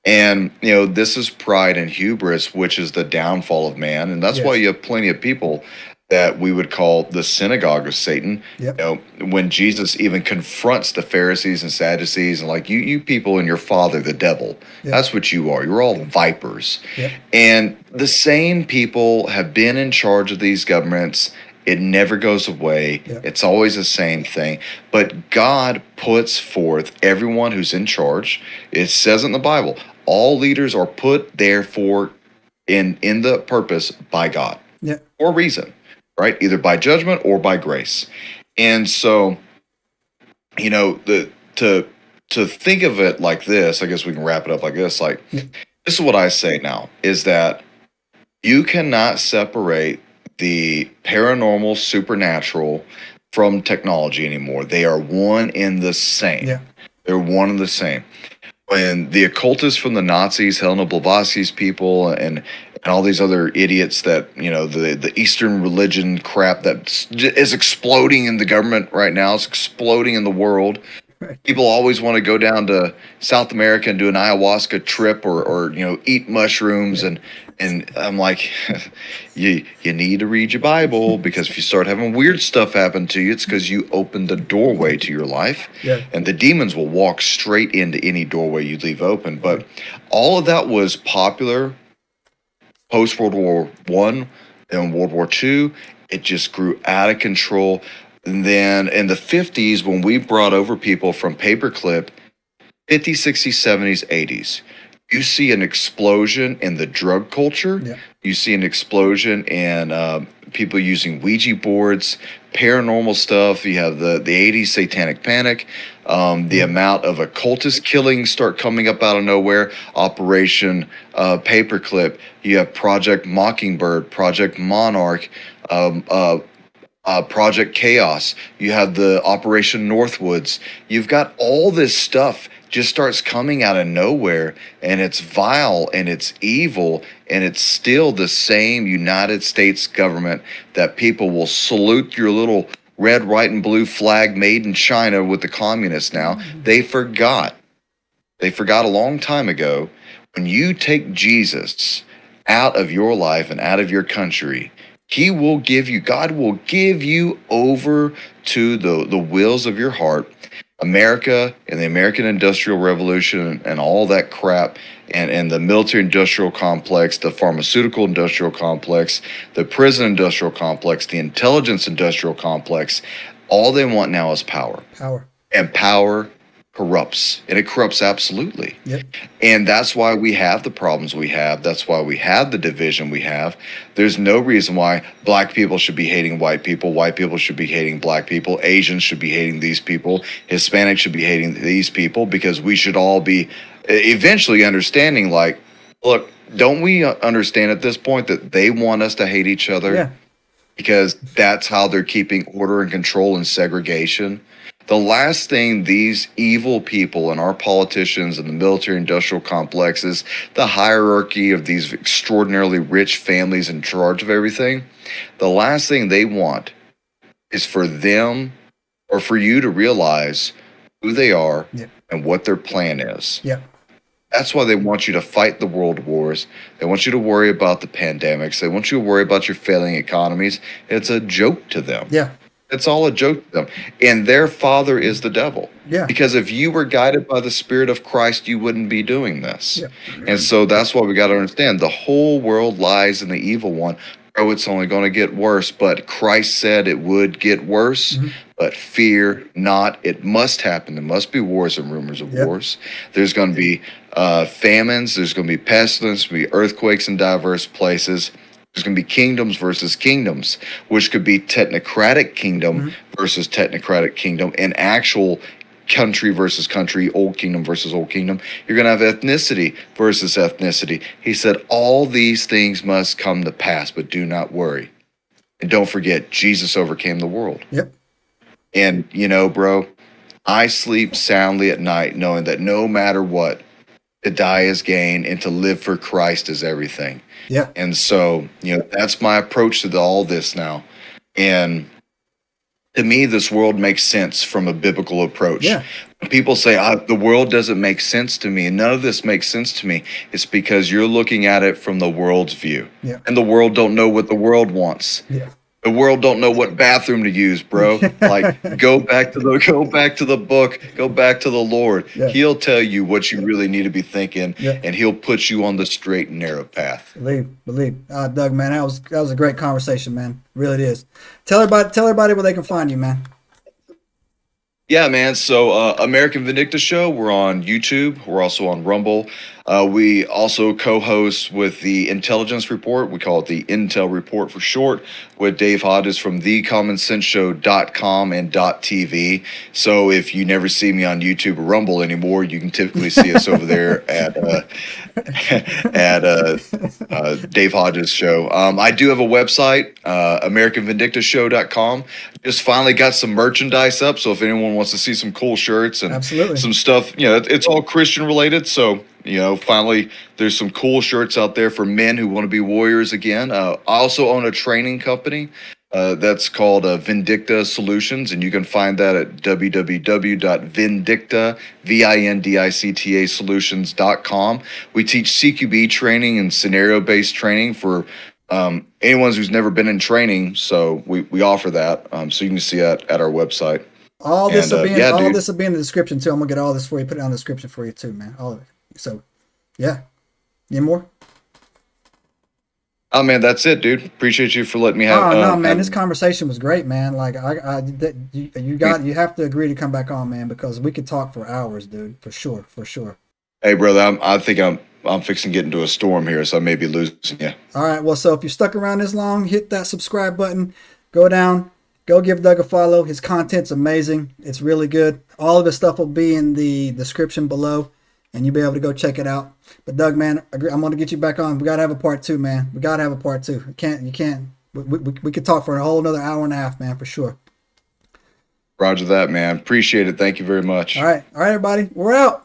And this is pride and hubris, which is the downfall of man, and that's why you have plenty of people that we would call the synagogue of Satan. Yep. When Jesus even confronts the Pharisees and Sadducees and like, you people and your father, the devil, that's what you are. You're all vipers. Yep. And the same people have been in charge of these governments. It never goes away. Yep. It's always the same thing. But God puts forth everyone who's in charge. It says in the Bible, all leaders are put there for in the purpose by God. Yep. For a reason. Right? Either by judgment or by grace. And so, to think of it like this, I guess we can wrap it up like this. Like, this is what I say now, is that you cannot separate the paranormal, supernatural from technology anymore. They are one and the same. Yeah. They're one and the same. When the occultists from the Nazis, Helena Blavatsky's people, and all these other idiots that, the Eastern religion crap that is exploding in the government right now, it's exploding in the world. Right. People always want to go down to South America and do an ayahuasca trip or eat mushrooms. And I'm like, you need to read your Bible, because if you start having weird stuff happen to you, it's because you opened the doorway to your life. Yeah. And the demons will walk straight into any doorway you leave open. But all of that was popular post World War I and World War II. It just grew out of control. And then in the 50s, when we brought over people from Paperclip, 50s, 60s, 70s, 80s, you see an explosion in the drug culture. Yeah. You see an explosion in people using Ouija boards, paranormal stuff. You have the 80s satanic panic. The amount of occultist killings start coming up out of nowhere. Operation Paperclip. You have Project Mockingbird, Project Monarch, Project Chaos. You have the Operation Northwoods. You've got all this stuff just starts coming out of nowhere, and it's vile and it's evil, and it's still the same United States government that people will salute your little red, white, and blue flag made in China with the communists now. Mm-hmm. They forgot a long time ago, when you take Jesus out of your life and out of your country, God will give you over to the wills of your heart. America and the American Industrial Revolution and all that crap, and the military industrial complex, the pharmaceutical industrial complex, the prison industrial complex, the intelligence industrial complex, all they want now is power. Power. And power corrupts, and it corrupts absolutely. Yep. And that's why we have the problems we have. That's why we have the division we have. There's no reason why black people should be hating white people should be hating black people, Asians should be hating these people, Hispanics should be hating these people, because we should all be eventually understanding, like, look, don't we understand at this point that they want us to hate each other? Yeah. Because that's how they're keeping order and control and segregation. The last thing these evil people and our politicians and the military industrial complexes, the hierarchy of these extraordinarily rich families in charge of everything, the last thing they want is for them or for you to realize who they are and what their plan is. Yeah. That's why they want you to fight the world wars. They want you to worry about the pandemics. They want you to worry about your failing economies. It's a joke to them. Yeah. It's all a joke to them. And their father is the devil. Yeah. Because if you were guided by the Spirit of Christ, you wouldn't be doing this. Yeah. And so that's why we got to understand the whole world lies in the evil one. Oh, it's only going to get worse. But Christ said it would get worse. Mm-hmm. But fear not. It must happen. There must be wars and rumors of wars. There's going to be famines. There's going to be pestilence. There's going to be earthquakes in diverse places. There's going to be kingdoms versus kingdoms, which could be technocratic kingdom versus technocratic kingdom, and actual country versus country, old kingdom versus old kingdom. You're going to have ethnicity versus ethnicity. He said, all these things must come to pass, but do not worry. And don't forget, Jesus overcame the world. Yep. And, you know, bro, I sleep soundly at night knowing that no matter what, to die is gain and to live for Christ is everything. Yeah. And so, you know, that's my approach to all this now. And to me, this world makes sense from a biblical approach. Yeah. When people say, the world doesn't make sense to me, and none of this makes sense to me, it's because you're looking at it from the world's view. Yeah. And the world don't know what the world wants. Yeah. The world don't know what bathroom to use, bro. Like, go back to the book, go back to the Lord. Yeah. He'll tell you what you really need to be thinking, Yeah. and he'll put you on the straight and narrow path. Believe. Doug, man, that was a great conversation, man. Really it is. Tell everybody where they can find you, man. Yeah, man. So American Vendicta Show, we're on YouTube. We're also on Rumble. We also co-host with the Intelligence Report. We call it the Intel Report for short, with Dave Hodges from thecommonsenseshow.com and .tv. So if you never see me on YouTube or Rumble anymore, you can typically see us over there at Dave Hodges Show. I do have a website, AmericanVendictaShow.com. Just finally got some merchandise up, so if anyone wants to see some cool shirts and Absolutely. some stuff, you know, it's all Christian related, so you know, finally, there's some cool shirts out there for men who want to be warriors again. I also own a training company that's called Vendicta Solutions, and you can find that at www.vendicta solutions.com. We teach CQB training and scenario-based training for anyone who's never been in training, so we offer that. So you can see that at our website. All this will be in the description too. I'm gonna get all this for you, put it on the description for you too, man. All of it. So, yeah. Any more? Oh man, that's it, dude. Appreciate you for letting me have. Oh no, man, this conversation was great, man. Like you have to agree to come back on, man, because we could talk for hours, dude. For sure. Hey, brother, I think I'm fixing to get into a storm here, so I may be losing you. All right. Well, so if you're stuck around this long, hit that subscribe button. Go down. Go give Doug a follow. His content's amazing. It's really good. All of his stuff will be in the description below, and you'll be able to go check it out. But Doug, man, I'm going to get you back on. We got to have a part 2, man. We got to have a part 2. You can't. We could talk for a whole another hour and a half, man, for sure. Roger that, man. Appreciate it. Thank you very much. All right, everybody. We're out.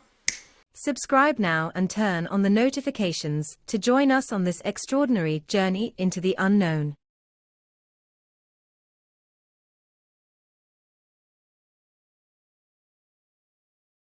Subscribe now and turn on the notifications to join us on this extraordinary journey into the unknown.